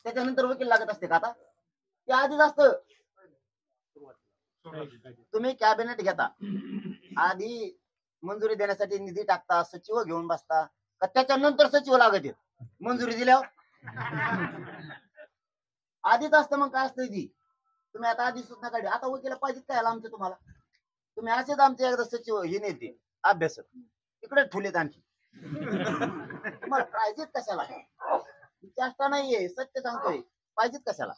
त्याच्यानंतर वकील लागत असते का आता, ते आधीच असतं. तुम्ही कॅबिनेट घेता, आधी मंजुरी देण्यासाठी निधी टाकता, सचिव घेऊन बसता का त्याच्यानंतर सचिव लागत आहेत मंजुरी दिल्यावर? आधीच असतं. मग काय असतं ती, तुम्ही आता आधी सूचना काढली, आता वकील पाहिजेत काय आमचे तुम्हाला. तुम्ही असेच आमचे एकदा सचिव हे नेते अभ्यासक इकडे ठेवलेत आणखी. तुम्हाला पाहिजेत कशाला, चेष्टा नाहीये, सत्य सांगतोय, पाहिजेत कशाला.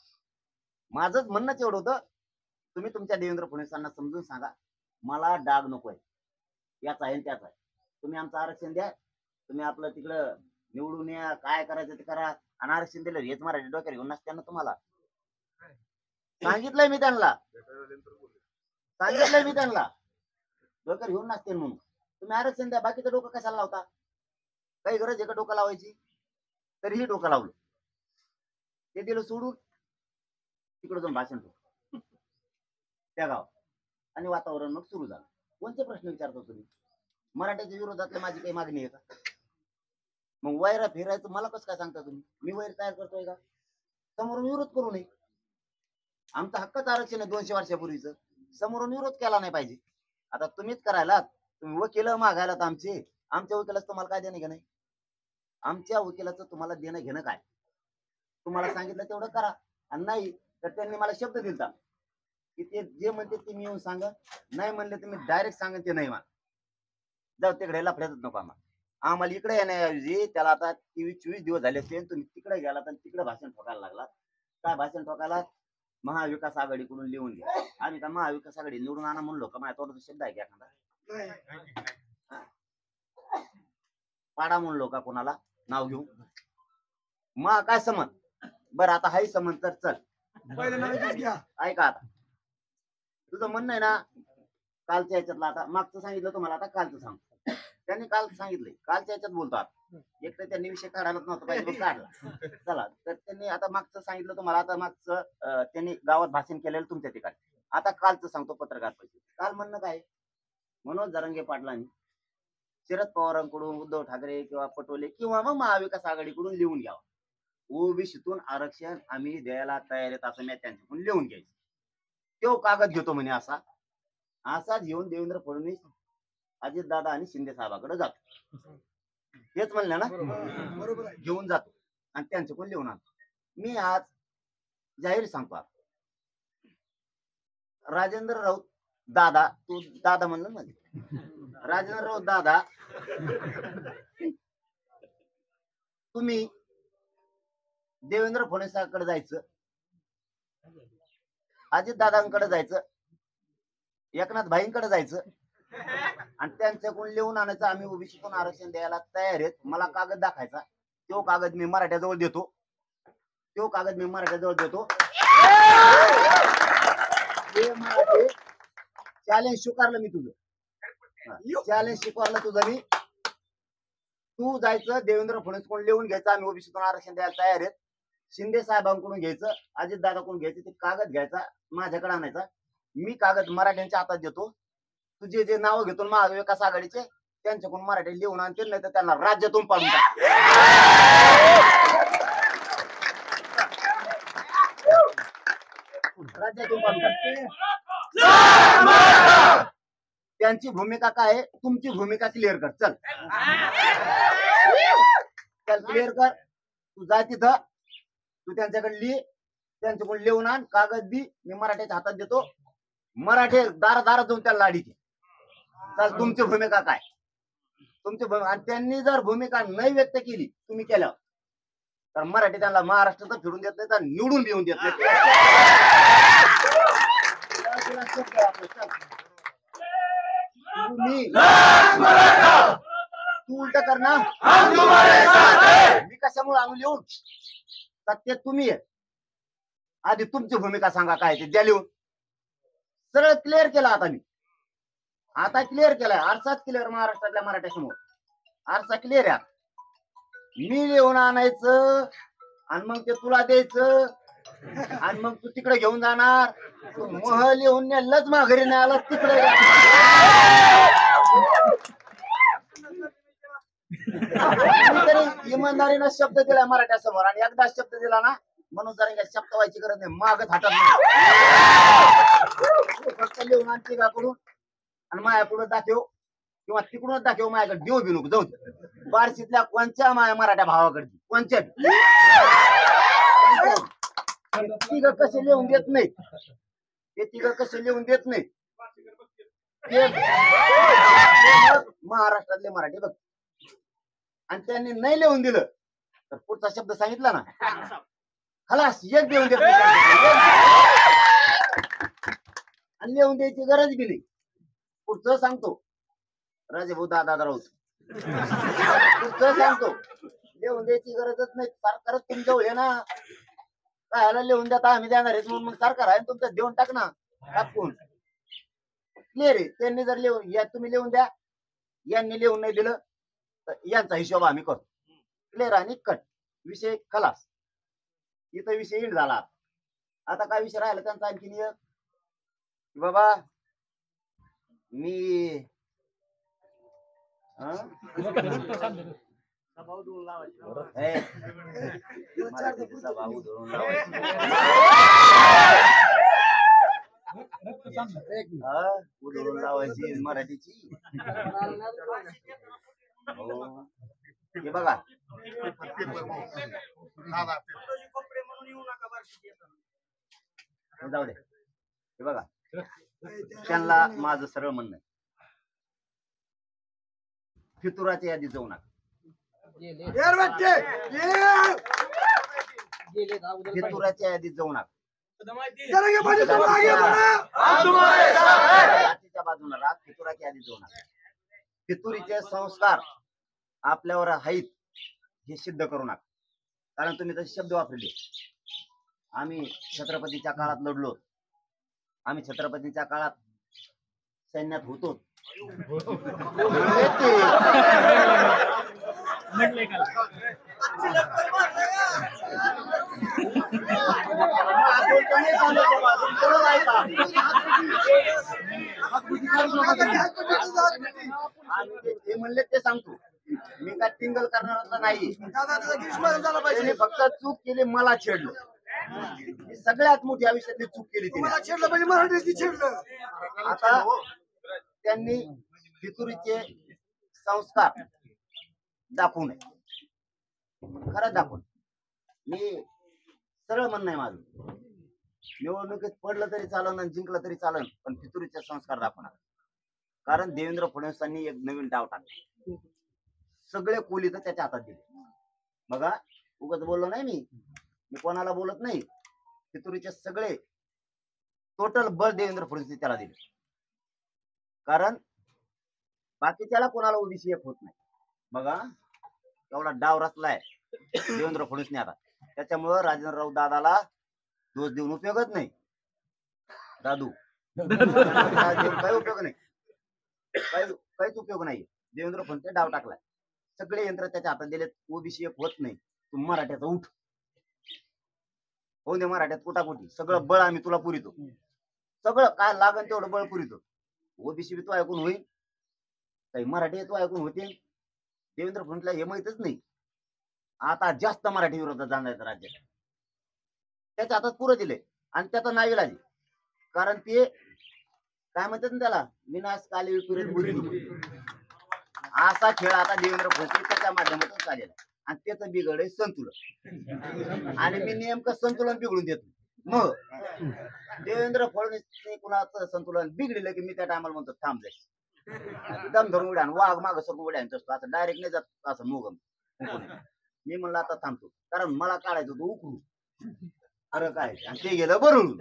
माझंच म्हणणंच एवढं होतं, तुम्ही तुमच्या देवेंद्र फडणवीसांना समजून सांगा मला डाग नकोय, याचा आहे त्याचा आहे. तुम्ही आमचं आरक्षण द्या, तुम्ही आपलं तिकडं निवडून या, काय करायचं ते करा. आणि आरक्षण दिलं हेच मराठी डोक्यावर घेऊन नसत्या ना तुम्हाला. सांगितलंय मी त्यांना, सांगितलंय मी त्यांना डोक्यावर घेऊन नसते म्हणून. तुम्ही आरक्षण द्या, बाकीचं डोकं कशाला लावता. काही गरज आहे का डोकं लावायची, तरीही डोकं लावलं. ते दिलं सोडून तिकडे जाऊन भाषण ठेव त्या गावात, आणि वातावरण मग सुरू झालं. कोणते प्रश्न विचारतो तुम्ही, मराठ्याच्या विरोधातली माझी काही मागणी आहे का. मग वैरा फिरायचं मला कसं काय सांगता तुम्ही. मी वैर तयार करतोय का, समोरून विरोध करू नये. आमचं हक्कच आरक्षण आहे 200 वर्षापूर्वीच, समोरून विरोध केला नाही पाहिजे. आता तुम्हीच करायला, तुम्ही वकील मागायलात आमचे, आमच्या वकिलाचं तुम्हाला काय देणं घेणं. आमच्या वकिलाचं तुम्हाला देणं घेणं काय, तुम्हाला सांगितलं तेवढं करा. आणि नाही तर त्यांनी मला शब्द दिलता की ते जे म्हणते ते मी येऊन सांगा, नाही म्हणले तुम्ही डायरेक्ट सांगा ते नाही मान जाऊ तिकडे लफड्यातच नको आम्हाला इकडे येण्याऐवजी. त्याला आता 23-24 दिवस झाले असते, तुम्ही तिकडे गेला तर तिकडे भाषण ठोकायला लागला. काय भाषण ठोकायला, महाविकास आघाडीकडून लिहून घ्या. आम्ही का महाविकास आघाडी निवडून आणा म्हणलो का, माझ्या तोंडाचा शब्द आहे का एखादा. पाडा म्हणलो का कोणाला नाव घेऊन, मग काय समज. बरं आता हाही समज तर चल ऐका, आता तुझं म्हणणं आहे ना कालच्या ह्याच्यातला, आता मागचं सांगितलं तुम्हाला, आता कालचं सांग. त्यांनी काल सांगितलंय, कालच्या ह्याच्यात बोलतो. आता एक तर त्यांनी विषय काढायलाच नव्हता पाहिजे, काढला. चला तर त्यांनी आता मागचं सांगितलं तुम्हाला, आता मागचं त्यांनी गावात भाषण केलेलं तुमच्या ठिकाणी. आता कालचं सांगतो पत्रकार पैसे. काल म्हणणं काय, मनोज जरांगे पाटलांनी शरद पवारांकडून, उद्धव ठाकरे किंवा पटोले किंवा मग महाविकास आघाडीकडून लिहून घ्यावं, ओबीसीतून आरक्षण आम्ही द्यायला तयार आहेत असं मी त्यांच्याकडून लिहून घ्यायचं. तो कागद घेतो म्हणे, असाच घेऊन देवेंद्र फडणवीस, अजितदादा आणि शिंदे साहेबाकडे जातो. हेच म्हणलं ना, बरोबर घेऊन जातो आणि त्यांच्याकडून लिहून आणतो. मी आज जाहीर सांगतो, राजेंद्र राऊत दादा, तू दादा म्हणलं ना, राजेंद्र राऊत दादा, तुम्ही देवेंद्र फडणवीसांकडे जायचं, अजितदादांकडे जायचं, एकनाथ भाईंकडे जायचं आणि त्यांच्याकडून लिहून आणायचं आम्ही ओबीसीतून आरक्षण द्यायला तयार आहेत. मला कागद दाखवायचा, तो कागद मी मराठ्याजवळ देतो, तो कागद मी मराठ्याजवळ देतो. चॅलेंज स्वीकारलं मी तुझं, चॅलेंज स्वीकारलं तुझं मी. तू जायचं देवेंद्र फडणवीस कोण लिहून घ्यायचं आम्ही ओबीसीतून आरक्षण द्यायला तयार आहेत, शिंदे साहेबांकडून घ्यायचं, अजितदादाकडून घ्यायचं, ते कागद घ्यायचा माझ्याकडे आणायचा, मी कागद मराठ्यांच्या हातात देतो, तुझे जे नाव घेतो महाविकास आघाडीचे त्यांच्याकडून मराठी लिहून आणतील, नाही तर त्यांना राज्यातून पाडून टाक. राज्यातून पाडून टाक. त्यांची भूमिका काय आहे, तुमची भूमिका क्लिअर कर. चल चल क्लिअर कर. तू जा तिथं, तू त्यांच्याकडे लिह, त्यांच्याकडून लिहून आण, कागद दी, मी मराठ्याच्या हातात देतो. मराठी दारात जाऊन त्याला लाडी घे. चल तुमची भूमिका काय, तुमची भूमिका. आणि त्यांनी जर भूमिका नाही व्यक्त केली तुम्ही केल्यावर, तर मराठी त्यांना महाराष्ट्रात फिरून देत नाही, तर निवडून येऊन देत नाही. तू उलट कर ना. मी कशामुळे आणून लिहून, सत्य तुम्ही आहे. आधी तुमची भूमिका सांगा काय ते, द्या लिहून. सरळ क्लिअर केला आता मी, आता क्लिअर केलाय. आरसाच क्लिअर महाराष्ट्रातल्या मराठ्यासमोर, आरसा क्लिअर आहे. मी लिहून आणायचं आणि मग ते तुला द्यायचं, आणि मग तू तिकडे घेऊन जाणार. तू मह लिहून नेलंच माघारी नाही आला तिकडे. तरी इमानदारीनं शब्द दिलाय मराठ्यासमोर, आणि एकदा शब्द दिला ना म्हणून जरा शब्द व्हायची गरज नाही, मागच हातात नाही. फक्त लिहून आण तिघाकडून आणि माझ्याकडून दाखव, किंवा तिकडूनच दाखव. माझ्याकडे देऊ बी नको, जाऊ दे. बार्शीतल्या कोणत्या माझ्या मराठ्या भावाकडे, कोणत्या तिघ कसे लिहून देत नाही, ते तिघ कसे लिहून देत नाही. महाराष्ट्रातले मराठी बघ, आणि त्यांनी नाही लिहून दिलं तर पुढचा शब्द सांगितला ना, खलास एक देऊन देत नाही. आणि लिहून द्यायची गरज बी नाही. पुढचं सांगतो, राजेभाऊ दादा राऊत, पुढचं सांगतो, लिहून द्यायची गरजच नाही. सरकारच तुमच्याजवळ आहे ना, काय लिहून द्या, आम्ही देणार आहे म्हणून. मग सरकार आहे तुमचं, देऊन टाक ना टाकून. क्लिअर आहे. त्यांनी जर लिहून, या तुम्ही लिहून द्या, यांनी लिहून नाही दिलं तर यांचा हिशोब आम्ही करतो. क्लिअर आणि कट, विषय खलास. इथं विषय इंड झाला. आता काय विषय राहिला त्यांचा आणखीन एक, बाबा मी उधळून लावायची मराठीची. हे बघा, जाऊ दे. हे बघा, त्यांना माझं सरळ म्हणणं, फितुराच्या यादीत जाऊ नका. फितुराच्या यादीत जाऊ नका. जातीच्या बाजूला राहा, फितुराच्या यादीत जाऊ नका. फितुरीचे संस्कार आपल्यावर आहेत हे सिद्ध करू नका. कारण तुम्ही तसे शब्द वापरले. आम्ही छत्रपतीच्या काळात लढलो, आम्ही छत्रपतीच्या काळात सैन्यात होतो. ते म्हणले ते सांगतो, मी काय टिंगल करणार नाही. फक्त चूक केली, मला छेडलं. सगळ्यात मोठी आयुष्यातली चूक केली तिने. आता त्यांनी फितुरीचे संस्कार दाखवू नये, खरंच दाखवून. मी सरळ म्हणणं आहे माझं, निवडणुकीत पडलं तरी चालन आणि जिंकलं तरी चालन, पण फितुरीचे संस्कार दाखवणार. कारण देवेंद्र फडणवीसांनी एक नवीन डाव टाकला, सगळे कोली तर त्याच्या हातात दिले. बघा, उगाच बोललो नाही मी कोणाला बोलत नाही. फितुरीचे सगळे टोटल बळ देवेंद्र फडणवीस त्याला दिले. कारण बाकीच्याला कोणाला ओबीसी एक होत नाही. बघा, एवढा डाव रचलाय देवेंद्र फडणवीसने आता. त्याच्यामुळं राजेंद्रराव दादाला दोष देऊन उपयोगच नाही. दादू काही उपयोग नाही, काहीच उपयोग नाही. देवेंद्र फडणवीस डाव टाकलाय, सगळे यंत्र त्याच्या हातात दिलेत. ओबीसी एक होत नाही. तू मराठ्याचा उठ, होऊन दे मराठ्यात कुटाकुटी. सगळं बळ आम्ही तुला पुरितो, सगळं काय लागन तेवढं बळ पुरितो. ओबीसी तो ऐकून होईल, काही मराठी तो ऐकून होते. देवेंद्र फडणवीसला हे माहितच नाही. आता जास्त मराठी विरोधात जाणाऱ्या राज्यात त्याच्या हातात पुरं दिले आणि त्याचा नाईलाज आहे. कारण ते काय म्हणतात ना त्याला, विनाशकाली विपरीत बुद्धी असा खेळ आता देवेंद्र फडणवीस त्याच्या माध्यमातून चालेला आणि त्याचं बिघड आहे संतुलन. आणि मी नेमकं संतुलन बिघडून देतो. मग देवेंद्र फडणवीस कुणाचं संतुलन बिघडलं की मी त्या टायमाला म्हणतो थांब जाय, दम धरून उड्या वाघ माग सरून उड्या असं डायरेक्ट नाही जात असं मोगम. मी म्हणलं आता थांबतो, कारण मला काढायचं होतं उकरू. खरं काय, आणि ते गेलं बरून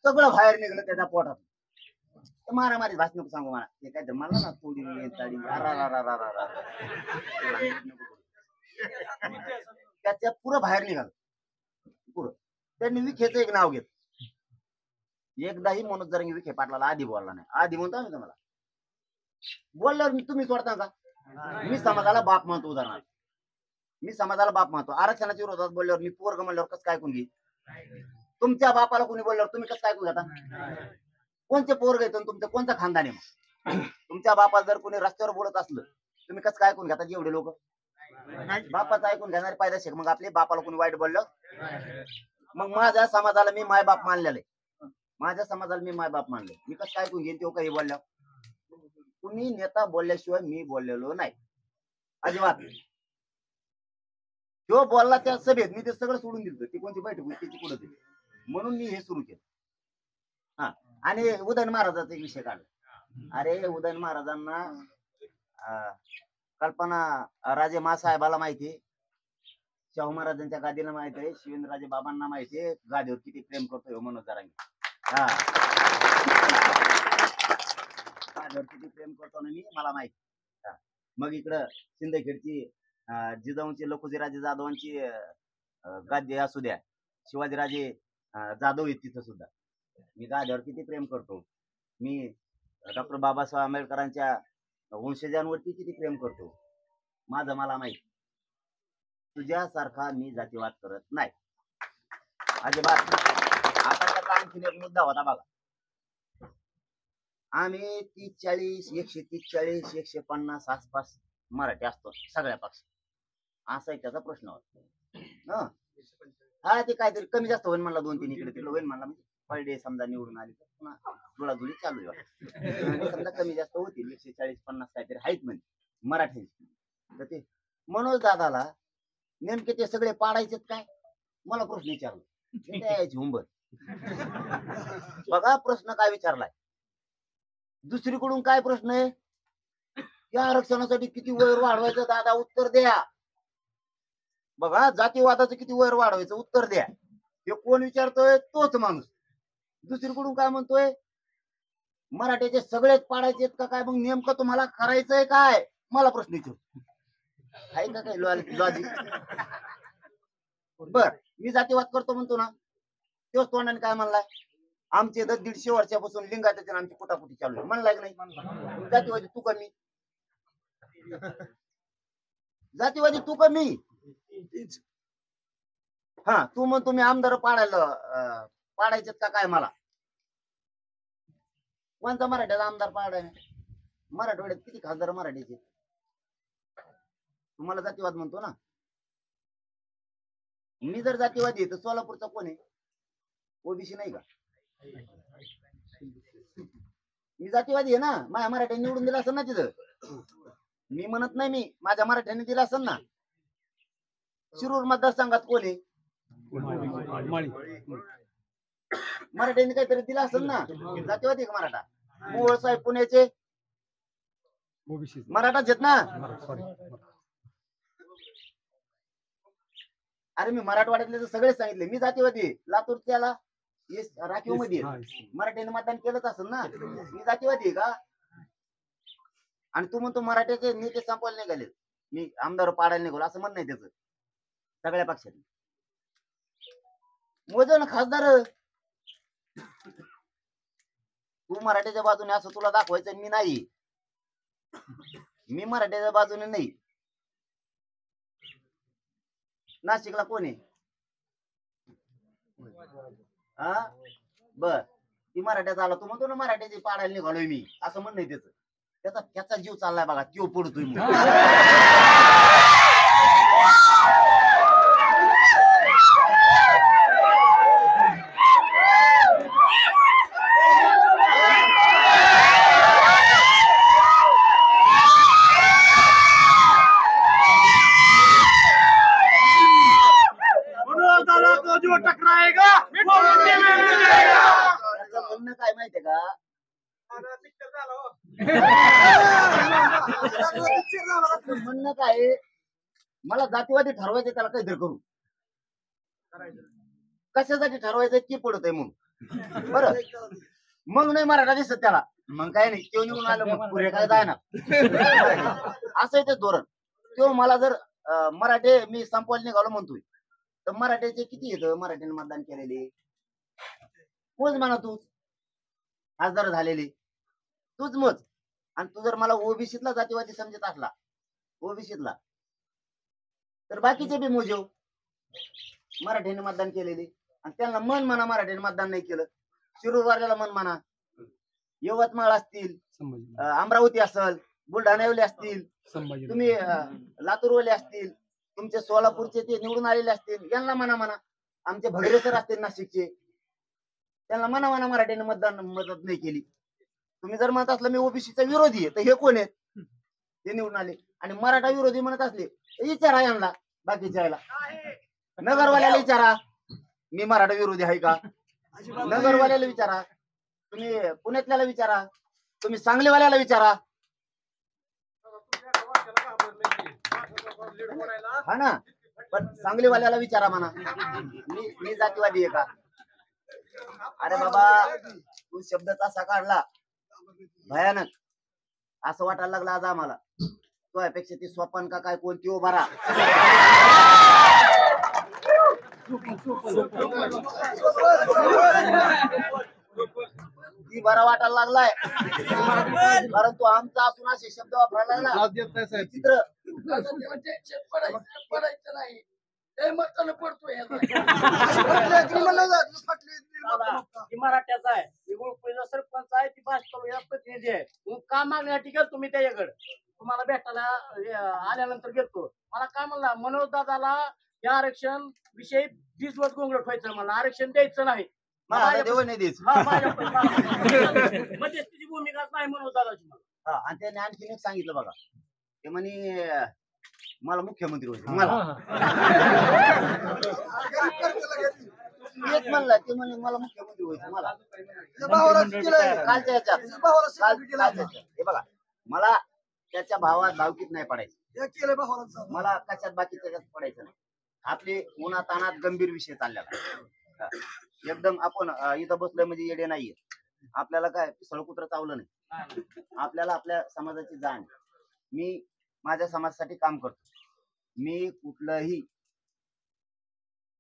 सगळं बाहेर निघलं त्याच्या पोटात. मारामारी भास नको सांगू मला, ते काय मला ना थोडी त्याच्या पुरं बाहेर निघालं पुरं. त्यांनी विखेचं एक नाव घेत. एकदाही मनोज जरांगे विखे पाटलाला आधी बोलला नाही. आधी म्हणतो आम्ही तुम्हाला बोलल्यावर तुम्ही सोडता का? मी समाजाला बाप मानतो. उदाहरणार्थ मी समाजाला बाप मानतो. आरक्षणाच्या विरोधात बोलल्यावर मी पोरग म्हणल्यावर कसं काय ऐकून घे? तुमच्या बापाला कोणी बोलल्यावर तुम्ही कसं काय ऐकून घेता? कोणते पोरग येतो तुमचं, कोणतं खानदान आहे? मग तुमच्या बापाला जर कोणी रस्त्यावर बोलत असलं तुम्ही कसं काय ऐकून घेता? एवढे लोक बापाचं ऐकून घेणारे पायदा शेख. मग आपले बापाला कोणी वाईट बोललं, मग माझ्या समाजाला मी माय बाप मानलेलं आहे. माझ्या समाजाला मी माय बाप मानले, मी कसं काय ऐकून घेईन तो काही बोलल्या? कुणी नेता बोलल्याशिवाय मी बोललेलो नाही अजिबात. जो बोलला त्या सभेत मी ते सगळं सोडून दिलं. ती कोणती बैठक होती त्याची कुठं दिली, म्हणून मी हे सुरू केलं. हा, आणि उदयन महाराजाचा एक विषय काढला. अरे उदयन महाराजांना कल्पना राजे मासाहेबाला माहितीये, शाहू महाराजांच्या गादीला माहिती आहे, शिवेंद्रराजे बाबांना माहिती आहे गादीवर किती प्रेम करतोय मनोज जरांगे. हा, गादीवर किती प्रेम करतो ना मी, मला माहिती. मग इकडं सिंदखेडची जिजाऊंची लखुजीराजे जाधवांची गादी असू द्या, शिवाजीराजे जाधव आहेत तिथं सुद्धा. मी गादीवर किती प्रेम करतो. मी डॉक्टर बाबासाहेब आंबेडकरांच्या वंशजांवरती किती प्रेम करतो, माझं मला माहिती. तुझ्यासारखा मी जातीवाद करत नाही अजिबात. आता त्याचा आणखीन एक मुद्दा होता बघा. आम्ही 30-40, 130-40, 150 आसपास मराठी असतो सगळ्या पक्षात, असा एक त्याचा प्रश्न होता. हा, ते काहीतरी कमी जास्त होईल म्हणला, 2-3 इकडे तिकडे होईल म्हणला. म्हणजे पडले समजा निवडून आली तर पुन्हा जुळाजुळी चालू आहे. समजा कमी जास्त होतील 140-50 काहीतरी आहेत म्हणजे मराठी. तर ते मनोज दादाला नेमके ते सगळे पाडायचे काय, मला प्रश्न विचारला. यायची हुंबत बघा, प्रश्न काय विचारलाय. दुसरीकडून काय प्रश्न आहे, या आरक्षणासाठी किती वय वाढवायचं दादा, उत्तर द्या. बघा, जातीवादाचं किती वय वाढवायचं उत्तर द्या. हे कोण विचारतोय? तोच माणूस. दुसरीकडून काय म्हणतोय, मराठीचे सगळेच पाडायचे का काय, मग नेमकं तुम्हाला करायचंय काय, मला प्रश्न विचारतो. आहे का काही लॉजिक? बर, मी जातीवाद करतो म्हणतो ना, तोच तोंडाने काय म्हणलाय, आमचे तर 150 वर्षापासून लिंगायत आमची कुटाकुटी चालू आहे म्हणलाय की नाही? जातीवादी तू कमी, जातीवादी तू कमी. हा, तू म्हणतो मी आमदार पाडायचे का काय मला? कोणता मराठ्याचा आमदार पाडाय? मराठवाड्यात किती खासदार मराठीचे? तुम्हाला जातीवाद म्हणतो ना. मी जर जातीवादी तर सोलापूरचा कोण आहे? ओबीसी नाही का? मी जातीवादी आहे ना. माझ्या मराठ्यांनी निवडून दिला असेल ना तिथं. मी म्हणत नाही, मी माझ्या मराठ्यांनी दिला असेल ना. शिरूर मतदारसंघात कोण आहे? मराठ्यांनी काहीतरी दिला असेल ना. जातीवादी का मराठा? मोहोळ साहेब पुण्याचे मराठाच आहेत ना. अरे मी मराठवाड्यातले तर सगळे सांगितले मी जातीवादी. लातूर त्याला राखीव मध्ये मराठ्याने मतदान केलंच असेल ना. मी जातीवादी आहे का? आणि तू म्हणतो मराठ्याचे नेते संपवायला निघाले, मी आमदार पाडायला निघालो असं म्हण नाही त्याचं. सगळ्या पक्षात मोजन खासदार. तू मराठ्याच्या बाजूने असं तुला दाखवायचं मी नाही. मी मराठ्याच्या बाजूने नाही. नाशिकला कोण आहे? हा बर, ती मराठ्याचा आला, तो म्हणतो ना मराठ्याची पाडायला निघालोय मी, असं म्हणणं आहे त्याचं. त्याचा जीव चाललाय बघा, त्यो पडतोय म्हणून. त्याचं म्हणणं काय माहितीये का, पिक्चर झाला हो. त्याचं म्हणणं काय आहे, मला जातीवादी ठरवायचं, त्याला काहीतरी करू. कशासाठी ठरवायचं की पडत आहे म्हणून. बरं, मग नाही मराठा दिसत त्याला, मग काय नाही, तो निघून आलं, मग पुढे काय जायना. असं आहे ते धोरण. तो मला जर मराठे मी संपवायला निघालो म्हणतोय, तर मराठ्याचे किती येतं मराठ्याने मतदान केलेले, मोज म्हणा तू, खासदार झालेले तूच मोज. आणि तू जर मला ओबीसीतला जातीवादी समजत असला, ओबीसीतला, तर बाकीचे बी मोजेव मराठ्याने मतदान केलेले. आणि त्यांना मन म्हणा मराठ्याने मतदान नाही केलं. शिरूरवाल्याला मन म्हणा, यवतमाळ असतील, अमरावती असेल, बुलढाण्यावाले असतील, तुम्ही लातूरवाले असतील, तुमचे सोलापूरचे ते निवडून आलेले असतील, यांना म्हणा, आमचे भगरे सर असतील नाशिकचे, त्यांना म्हणा मराठ्याने मदत नाही केली. तुम्ही जर म्हणत असलं मी ओबीसीचा विरोधी आहे, तर हे कोण आहेत ते निवडून आले. आणि मराठा विरोधी म्हणत असले तर विचारा यांना, बाकीच्या याला, नगरवाल्याला विचारा मी मराठा विरोधी आहे का, नगरवाल्याला विचारा, तुम्ही पुण्यातल्याला विचारा, तुम्ही सांगलीवाल्याला विचारा. हा ना, पण सांगलीवाल्याला विचारा म्हणा मी जातीवादी आहे का. अरे बाबा, तू शब्द तसा काढला भयानक, असं वाटायला लागलं आज आम्हाला तो अपेक्षा ती स्वपन का काय कोणती उभा राहा. ती बरा वाटायला लागलाय, कारण तो आमचा असून असे शब्द वापरायला लागला. चित्र पडायचं नाही ते मतानं पडतोय. मराठ्याचा आहे, निवडणुकीचा सरपंच आहे, ती भाजपा प्रतिनिधी आहे. मग का मागण्यासाठी गेलो तुम्ही त्याच्याकडे, तुम्हाला भेटायला आल्यानंतर घेतो. मला काय म्हणला, मनोज दादाला या आरक्षण विषयी 20 वर्ष गोंगलट व्हायचं, मला आरक्षण द्यायचं नाही. मध्यस्थीची भूमिकाच नाही मनोज दादाची मला. आणि त्याने आणखीन एक सांगितलं बघा, ते म्हणे मला मुख्यमंत्री होते, मला तेच म्हणलं, ते म्हणे मला मुख्यमंत्री व्हायचं मला. कालच्या याच्यात हे बघा, मला त्याच्या भावात भावकीत नाही पडायचं, मला कशात बाकी त्याच्यात पडायचं नाही. आपले उन्हातानात गंभीर विषय चाललेला एकदम. आपण इथं बसलोय म्हणजे येडे नाहीये, आपल्याला काय सळकुत्र चावलं नाही, आपल्याला आपल्या समाजाची जाण. मी माझ्या समाजासाठी काम करतो, मी कुठलंही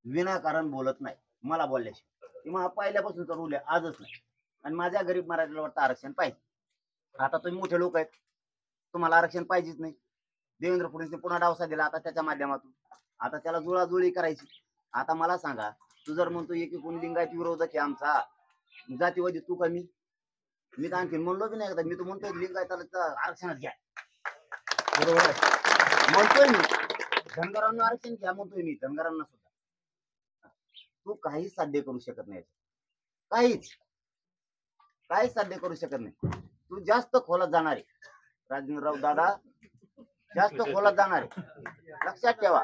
विनाकारण बोलत नाही, मला बोलल्याशिवाय. किंवा पहिल्यापासूनचा रूल आहे, आजच नाही. आणि माझ्या गरीब मराठीला वाटतं आरक्षण पाहिजे. आता तुम्ही मोठे लोक आहेत, तुम्हाला आरक्षण पाहिजेच नाही. देवेंद्र फडणवीसने पुन्हा डावसा दिला आता त्याच्या माध्यमातून, आता त्याला जुळाजुळी करायची. आता मला सांगा, तू जर म्हणतो एकीकडून लिंगायत विरोधक आहे आमचा, जातीवादी तू का मी तर आणखीन म्हणलो बी नाही. मी तर म्हणतोय लिंगायताला आरक्षणात घ्या, बरोबर आहे म्हणतोय मी. धनगरांना आरक्षण घ्या म्हणतोय मी, धनगरांना सुद्धा. तू काहीच साध्य करू शकत नाही, काहीच साध्य करू शकत नाही. तू जास्त खोलात जाणार आहे राजेंद्रराव दादा, जास्त खोलात जाणार आहे, लक्षात ठेवा.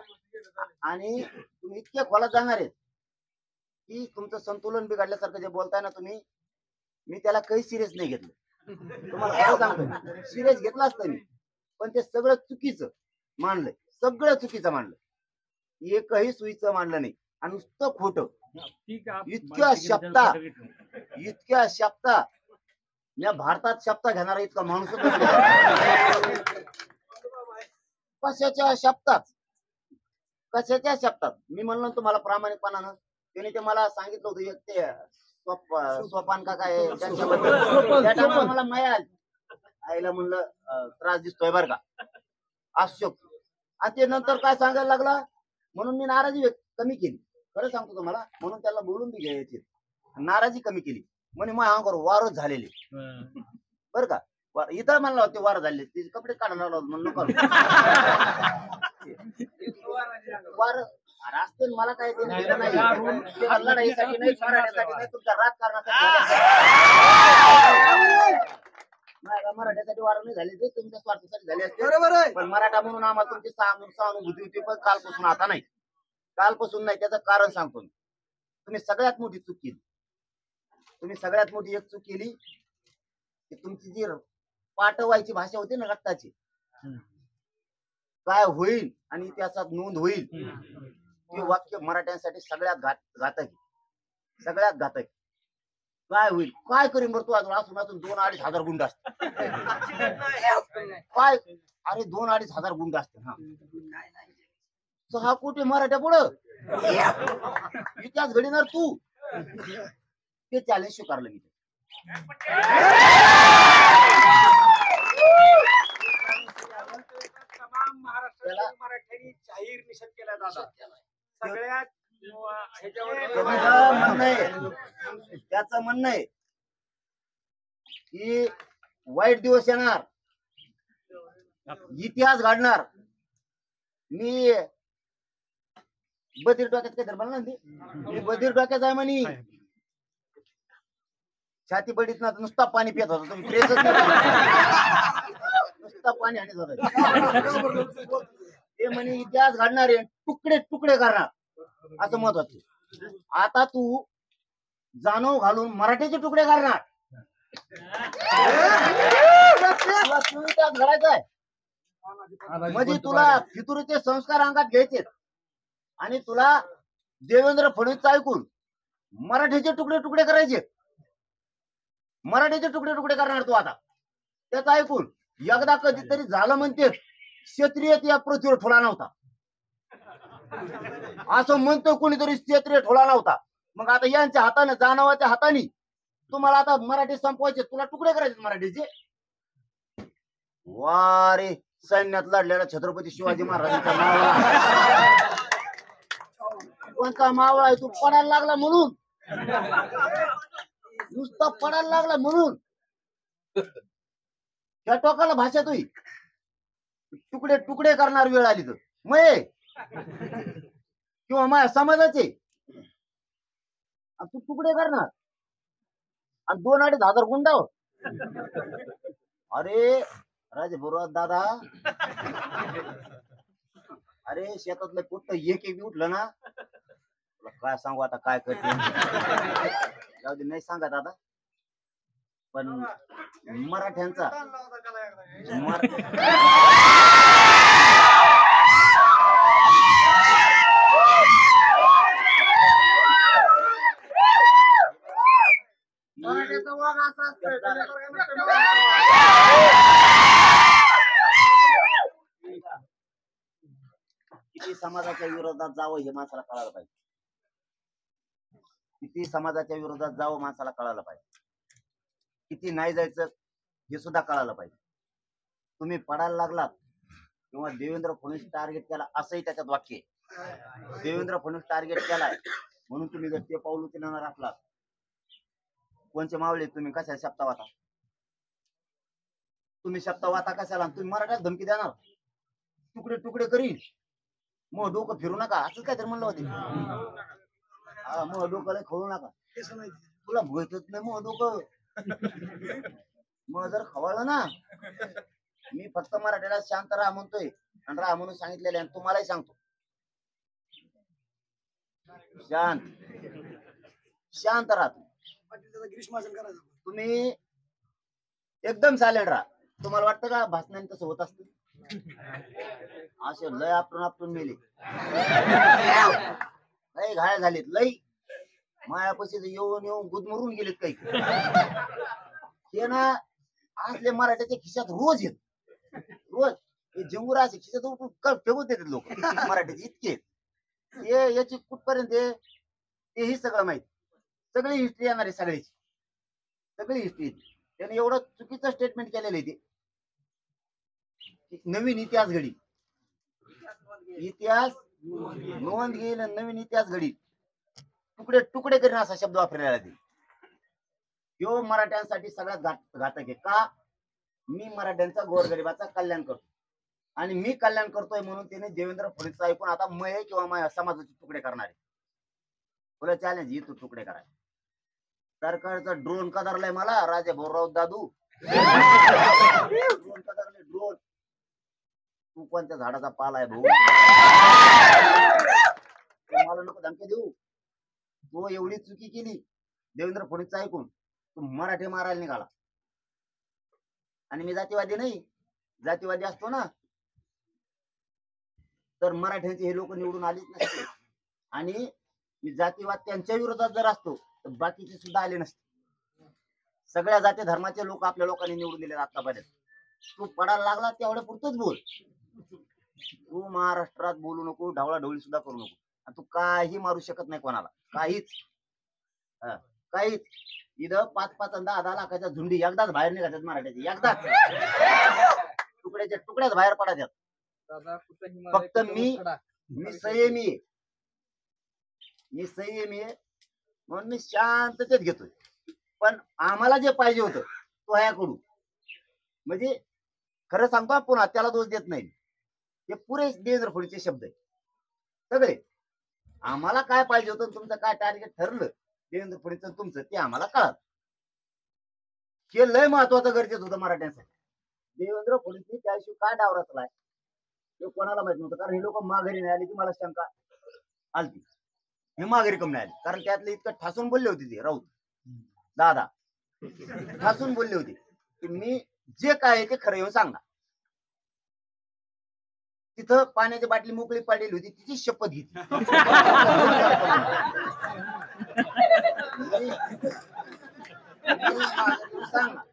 आणि तुम्ही इतके खोलात जाणार आहेत की तुमचं संतुलन बिघडल्यासारखं जे बोलताय ना तुम्ही, मी त्याला काही सिरियस नाही घेतलं. तुम्हाला खरं सांगतो, सिरियस घेतलं असतं मी, पण ते सगळं चुकीचं मांडलंय, सगळं चुकीचं मांडलं, एकही सुईचं मांडलं नाही. आणि नुसतं खोटं, इतक्या शब्दा मी भारतात शब्द घेणारा इतका माणूस कशाच्या शब्दात. मी म्हणलं तुम्हाला प्रामाणिकपणानं, त्याने ते मला सांगितलं होतं एक ते सोपान का काय त्याच्याबद्दल मला माया आईला म्हणलं त्रास दिसतोय बरं का, असू शकतो. आणि ते नंतर काय सांगायला लागला म्हणून मी नाराजी कमी केली, खरं सांगतो तुम्हाला. म्हणून त्याला बोलून बी घ्यायची, नाराजी कमी केली. म्हणे माझ्या अंगावर वारच झालेले बर का. इथं म्हणलं होते वार झाले तिचे कपडे काढणार म्हणून नको वार असते मला काय ते नाही लढाईसाठी नाही मराठ्यासाठी नाही तुमच्या राजकारणासाठी मराठ्यासाठी वार नाही झाले ते तुमच्या स्वार्थासाठी झाले असते पण मराठा म्हणून आम्हाला तुमची सहानुभूती होती पण कालपासून आता नाही. कालपासून नाही त्याचं कारण सांगतो मी. तुम्ही सगळ्यात मोठी चूक केली. तुम्ही सगळ्यात मोठी एक चूक केली की तुमची जी पाठवायची भाषा होती ना रक्ताची काय होईल आणि इतिहासात नोंद होईल ते वाक्य मराठ्यांसाठी सगळ्यात घातक सगळ्यात घातक. काय होईल काय करीन बरं तू अजून असून 2-2.5 हजार गुंड असते काय अरे 2-2.5 हजार गुंड असते हा 6 कोटी मराठ्या पुढं इतिहास घडणार तू ते चॅलेंज स्वीकारलं मी. तमाम महाराष्ट्रातील मराठ्यांनी जाहीर निषेध केला दादा सगळ्यात त्याचं म्हणणं आहे की वाईट दिवस येणार इतिहास घडणार. मी बधीर डोक्यात काय तर म्हणलं ना मी बधीर डोक्यात आहे म्हणे छाती बडीत ना नुसता पाणी पित होता तुम्ही प्रेसच नुसता पाणी आणत होता ते म्हणे इतिहास घडणार आहे तुकडे तुकडे करणार असं मत होतं. आता तू जाणव घालून मराठीचे तुकडे करणार इतिहास घडायचा आहे म्हणजे तुला फितुरीचे संस्कार अंगात घ्यायचे आणि तुला देवेंद्र फडणवीस ऐकून मराठीचे तुकडे तुकडे करायचे. मराठीचे तुकडे तुकडे करणार तू आता त्याचं ऐकून एकदा कधीतरी झालं म्हणते क्षत्रिय या पृथ्वीवर ठोला नव्हता असं म्हणतो कोणीतरी क्षत्रिय ठोला नव्हता. मग आता यांच्या हाताने जानवाच्या हाताने तुम्हाला आता मराठी संपवायचे तुला तुकडे करायचे मराठीचे. वा रे सैन्यात लढलेला छत्रपती शिवाजी महाराजांचा मावळा कोणता मावळा आहे तू पडायला लागला म्हणून नुसता पडायला लागला म्हणून त्या टोकाला भाषा तुही तुकडे तुकडे करणार वेळ आली तर मये किंवा माझ्या समाजाचे तू तुकडे करणार आणि 2-2.5 हजार गुंडावर. अरे राजभुरा दादा अरे शेतातलं कुठं एक उठलं ना तुला काय सांगू आता काय करते जाऊ दे नाही सांगा दादा पण मराठ्यांचा मराठ्याचा वाघ असा असतोय किती समाजाच्या विरोधात जावं हे माणसाला कळायला पाहिजे. किती समाजाच्या विरोधात जावं माणसाला कळायला पाहिजे. किती नाही जायचं हे सुद्धा कळायला पाहिजे. तुम्ही पडायला लागलात किंवा देवेंद्र फडणवीस टार्गेट केला असंही त्याच्यात वाक्य आहे. देवेंद्र फडणवीस टार्गेट केलाय म्हणून तुम्ही जर ते पाऊल उचलणार असलात कोणचे मावळे तुम्ही कशा शब्दा वाता तुम्ही शब्दा वाता कशाला तुम्ही मराठ्यात धमकी देणार तुकडे तुकडे करीन मग डोकं फिरू नका असंच काय तर म्हणलं होते. हा मग डोकं खवळू नका तुला भुगतच नाही मग डोकं मग जर खवळलं ना मी फक्त मराठ्याला शांत राहा म्हणतोय आणि राहा म्हणून सांगितलेले आणि तुम्हालाही सांगतो शांत शांत राहा तुम्ही एकदम सायलेंट राहा. तुम्हाला वाटतं का भाषणाने तसं होत असतं असे लय आपण मेले लय घायल झालेत लय मायापाशी येऊन येऊन गुदमरून गेलेत काही हे ना असले मराठ्याच्या खिशात रोज येत रोज हे जंगुरा असे खिशात फेकून देतात लोक मराठ्याचे इतके हे याची कुठपर्यंत हे सगळं माहित सगळी हिस्ट्री येणार आहे सगळ्याची सगळी हिस्ट्री त्याने एवढं चुकीचं स्टेटमेंट केलेलं आहे ते नवीन इतिहास घडी इतिहास नोंद घेईल नवीन इतिहास घडी तुकडे तुकडे करीन असा शब्द वापरलेला ते ह्यो मराठ्यांसाठी सगळ्यात घातक आहे. का? मी मराठ्यांचा गोरगरिबाचा कल्याण करतो आणि मी कल्याण करतोय म्हणून त्याने देवेंद्र फडणवीस ऐकून आता मय किंवा माझ्या समाजाचे तुकडे करणारे तुला चॅलेंज तू तुकडे करायचे. सरकारचा ड्रोन कदरलाय मला राजे भाऊराव दादू. ड्रोन कदरले ड्रोन. तू कोणत्या झाडाचा पाला आहे भाऊ? मला नको धमकी देऊ. तू एवढी चुकी केली देवेंद्र फडणवीस ऐकून तू मराठी मारायला निघाला. आणि मी जातीवादी नाही. जातीवादी असतो ना तर मराठ्यांचे हे लोक निवडून आलीच नसते. आणि मी जातीवाद त्यांच्या विरोधात जर असतो तर बाकीचे सुद्धा आले नसते. सगळ्या जाती धर्माचे लोक आपल्या लोकांनी निवडून दिले आतापर्यंत. तू पडायला लागला तेवढ्या पुरतच बोल. तू महाराष्ट्रात बोलू नको, ढवळाढवळी सुद्धा करू नको. आणि तू काही मारू शकत नाही कोणाला, काहीच. काहीच. इथं 5-5 आणि 10-10 लाखाच्या झुंडी एकदाच बाहेर निघायच्यात मराठ्याची. एकदाच तुकड्याच्या तुकड्याच बाहेर पडायच्यात. फक्त मी संयमी आहे. मी संयमी आहे म्हणून मी शांततेत घेतोय. पण आम्हाला जे पाहिजे होतं तो ह्याकडून म्हणजे खरं सांगतो आपण त्याला दोष देत नाही. हे पुरे देवेंद्र फडणवीसचे शब्द आहे सगळे. आम्हाला काय पाहिजे होतं तुमचं काय टार्गेट ठरलं देवेंद्र फडणवीस तुमचं ते आम्हाला कळत. हे लय महत्वाचं गरजेचं होतं मराठ्यांसाठी. देवेंद्र फडणवीस त्याशिवाय काय डाव रचलाय हे कोणाला माहित नव्हतं. कारण हे लोक माघारी नाही आली की मला शंका आलती. हे माघारी कम नाही आली कारण त्यातले इतकं ठासून बोलले होते ते राऊत दादा. ठासून बोलले होते की मी जे काय आहे ते खरं येऊन सांगणार. तिथं पाण्याची बाटली मोकळी पडलेली होती तिची शपथ घेतली. सांगणार.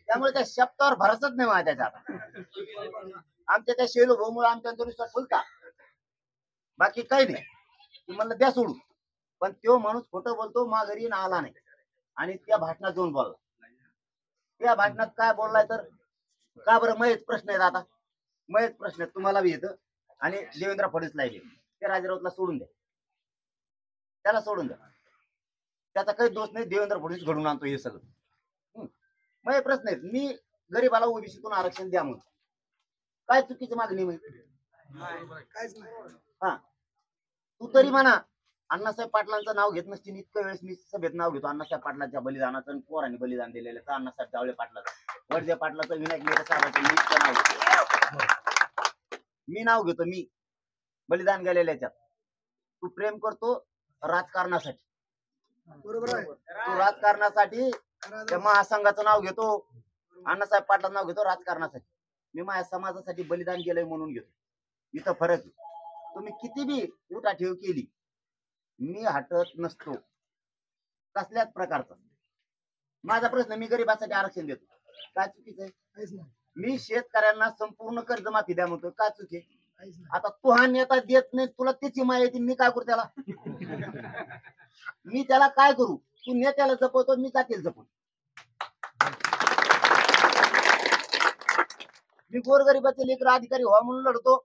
त्यामुळे त्या शब्दावर भरोसाच नाही माझ्या त्याच्यात. आमच्या त्या शेलो भाऊमुळे आमच्या विश्वास फुलता. बाकी काही नाही. तुम्हाला द्या सोडून. पण तो माणूस खोटं बोलतो माघारी आला नाही. आणि त्या भाषणात जाऊन बोलला. त्या भाषणात काय बोललाय तर का बरं मयच प्रश्न आहेत. आता मयच प्रश्न आहेत तुम्हाला बी येतं आणि देवेंद्र फडणवीसला येते. ते राजाराऊतला सोडून द्या. त्याला सोडून द्या. त्याचा काही दोष नाही. देवेंद्र फडणवीस घडून आणतो हे सगळं. मग प्रश्न आहेत. मी गरीबाला ओबीसीतून आरक्षण द्या म्हणून काय चुकीची मागणी माहिती. हा तू तरी म्हणा अण्णासाहेब पाटलांचं नाव घेत नसतील. इतकं वेळेस मी सभेत नाव घेतो अण्णासाहेब पाटलांच्या बलिदानाचं आणि पोरांनी बलिदान दिलेलं तर अण्णासाहेब जावळे पाटलाचं वडजे पाटलाचं विनायक मेटे साहेबांचं मी इतकं नाव घेतो. मी नाव घेतो. मी बलिदान गेलेल्या याच्यात. तू प्रेम करतो राजकारणासाठी. बरोबर आहे. तू राजकारणासाठी त्या महासंघाचं नाव घेतो. अण्णासाहेब पाटलांचं नाव घेतो राजकारणासाठी. मी माझ्या समाजासाठी बलिदान केलंय म्हणून घेतो. इथं फरक आहे. तुम्ही किती बी उठाठेव केली मी हटत नसतो कसल्याच प्रकारचा. माझा प्रश्न मी गरिबासाठी आरक्षण देतो काय चुकीचं आहे. मी शेतकऱ्यांना संपूर्ण कर्जमाफी द्या म्हणतो काय चुकी. आता तू हा नेता देत नाही तुला त्याची माहिती येते मी काय करू त्याला. मी त्याला काय करू. तू नेत्याला जपवतो मी जातील जपतो. मी गोरगरिबाचे लेकर अधिकारी व्हा म्हणून लढतो.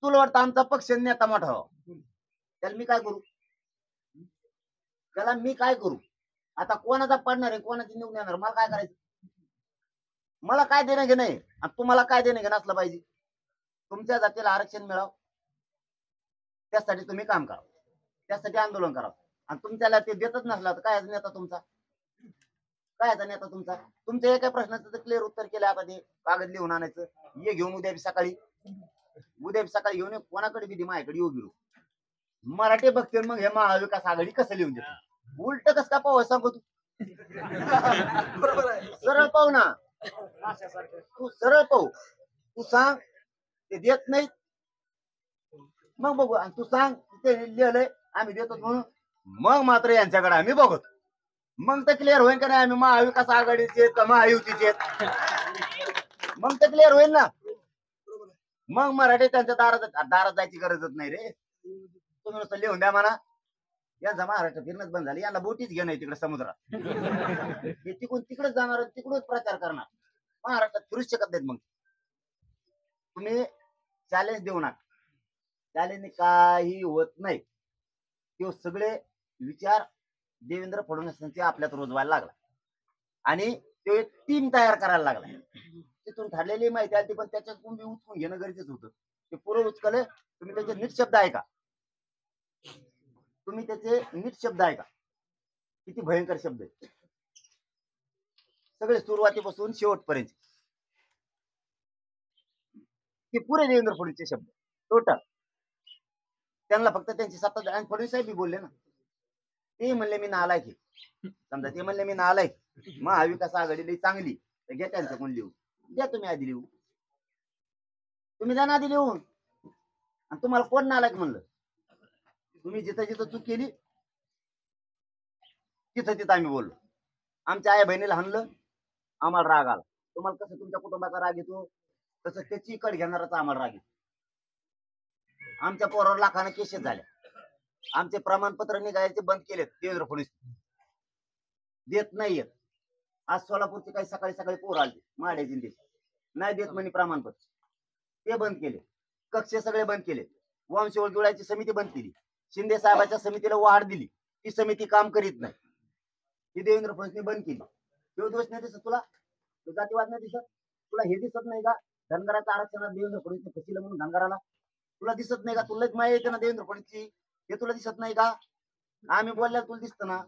तुला वाटतं आमचा पक्ष नेता मोठा व्हावा. त्याला मी काय करू. त्याला मी काय करू. आता कोणाचा पडणार आहे कोणाची निवडून येणार मला काय करायचं. मला काय देणं घेणं आहे आणि तुम्हाला काय देणं घेणं असलं पाहिजे. तुमच्या जातीला आरक्षण मिळावं त्यासाठी तुम्ही काम करा. त्यासाठी आंदोलन करावं. आणि तुमच्याला ते देतच नसला तर काय नेता तुमचा. काय नेता तुमचा. तुमच्या एका प्रश्नाचं तर क्लिअर उत्तर केलं. आता ते कागद लिहून आणायचं ये घेऊन उद्या सकाळी घेऊन कोणाकडे बी माझ्याकडे येऊ बिरू. मराठी बघते मग हे महाविकास आघाडी कसं लिहून देतो. उलट कस का पाहू सांगू तू. सरळ पाहू ना. तू सरळ पाहू. तू सांग ते देत नाही मग बघू. आणि तू सांग ते लिहिलंय आम्ही देतो म्हणून मग मात्र यांच्याकडे आम्ही बघतो. मग तर क्लिअर होईल का नाही आम्ही महाविकास आघाडीचे का महायुतीचे मग तर क्लिअर होईल ना. मग मराठी त्यांच्या दारात जायची गरजच नाही रे. तुम्ही नुसतं लिहून द्या म्हणा. यांचा महाराष्ट्र फिरणंच बंद झाली. यांना बोटीच घेणं आहे तिकडे समुद्रात. हे तिकडून तिकडेच जाणार तिकडूनच प्रचार करणार. महाराष्ट्रात फिरूच शकत नाहीत. मग तुम्ही चॅलेंज देऊ नका. चॅलेंज काही होत नाही. ते सगळे विचार देवेंद्र फडणवीसांची आपल्यात रोजवायला लागला आणि तो एक टीम तयार करायला लागला. तिथून ठरलेली माहिती आली पण त्याच्यात कोणी उचकून घेणं गरजेचं होतं. ते पुरं उचकलं. तुम्ही त्याचे नीट शब्द ऐका. तुम्ही त्याचे नीट शब्द ऐका. किती भयंकर शब्द आहेत सगळे सुरुवातीपासून शेवटपर्यंत. ते पुरे देवेंद्र फडणवीसचे शब्द टोटल. त्यांना फक्त त्यांची सत्ता आणि फडणवीस साहेब बोलले ना. ते म्हणले मी नालायक आहे. समजा ते म्हणले मी नालायक. महाविकास आघाडी लई चांगली तर घ्या त्यांचं कोण लिहून द्या. तुम्ही आधी लिहून तुम्ही द्या ना आधी लिहून. आणि तुम्हाला कोण नालायक म्हणलं. तुम्ही जिथं जिथं चूक केली तिथं तिथं आम्ही बोललो. आमच्या आई बहिणीला हाणलं आम्हाला राग आला. तुम्हाला कसं तुमच्या कुटुंबाचा राग येतो तसं त्याची कड घेणाराचा आम्हाला राग येतो. आमच्या पोरावर लाखाने केसेस झाल्या. आमचे प्रमाणपत्र निघायचे बंद केलेत देवेंद्र फडणवीस देत नाहीयेत. आज सोलापूरचे काही सकाळी सकाळी पोर आले माड्याचे ते नाही देत म्हणे प्रमाणपत्र. ते बंद केले. कक्ष सगळे बंद केले. वंशवळ जुळायची समिती बंद केली. शिंदे साहेबाच्या समितीला वाढ दिली. ती समिती काम करीत नाही. ही देवेंद्र फडणवीसने बंद केली. तो दिवस नाही दिसत तुला. तो जातीवाद नाही दिसत तुला. हे दिसत नाही का धनगराच्या आरक्षणात देवेंद्र फडणवीसने फसिलं म्हणून धनगराला तुला दिसत नाही का. तुला माया येते ना देवेंद्र फडणवीसची. हे तुला दिसत नाही का. आम्ही बोलल्यावर तुला दिसत ना.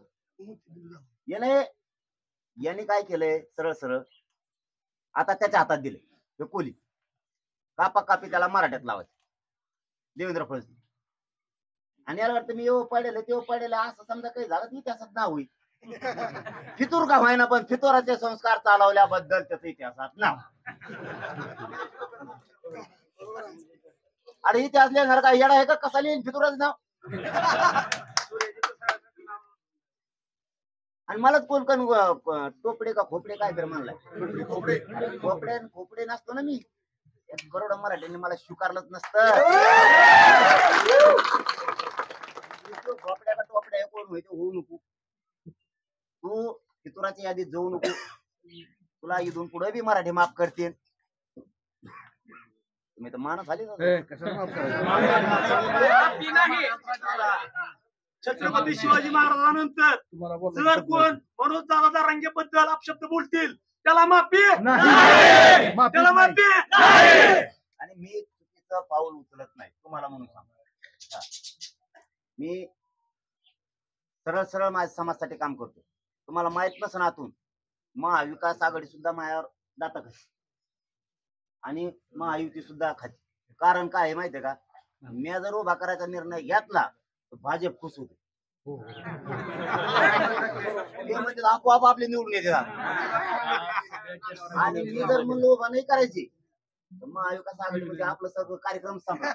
याने काय केलंय सरळ सरळ आता त्याच्या हातात दिले हे कोली. कापा कापी त्याला मराठ्यात लावायचं देवेंद्र फडणवीस. आणि याला वाटतं मी येऊ पडेल तेव्हा पडेल असं समजा काही झालं तर इतिहासात नाव होईल. फितूर का होईना पण फितुराचे संस्कार चालवल्याबद्दल त्याचं इतिहासात नाव. अरे इतिहास लिहिणार का येडा आहे का. कसा लिहिल फितुराचं नाव. आणि मलाच कोण कोण टोपडे का खोपडे काय तर म्हणलाय. खोपडे खोपडे नसतो ना मी. करोड मराठ्यांनी मला स्वीकारलंच नसतं. खोपड्या का टोपड्या कोण व्हायचं होऊ नको. तू फितुराच्या यादीत जाऊ नको. तुला इथून पुढे बी मराठी माफ करते. तुम्ही तर मानस आली छत्रपती शिवाजी महाराजांनंतर जर कोण मनोज दादा रंगेबद्दल अपशब्द बोलतील त्याला माफी. त्याला माफी. आणि मी चुकीचं पाऊल उचलत नाही तुम्हाला म्हणून सांगतो. मी सरळ सरळ माझ्या समाजासाठी काम करतो. तुम्हाला माहित नसं आतून महाविकास आघाडी सुद्धा माझ्यावर दाता खाते आणि महायुती सुद्धा खाते. कारण काय माहितीये का मी जर उभा करायचा निर्णय घेतला तर भाजप खुश होते. म्हणजे आपोआप आपले निवडून येते. आणि मी जर म्हणलो उभा नाही करायची तर महाविकास आघाडी म्हणजे आपलं सगळं कार्यक्रम संपला.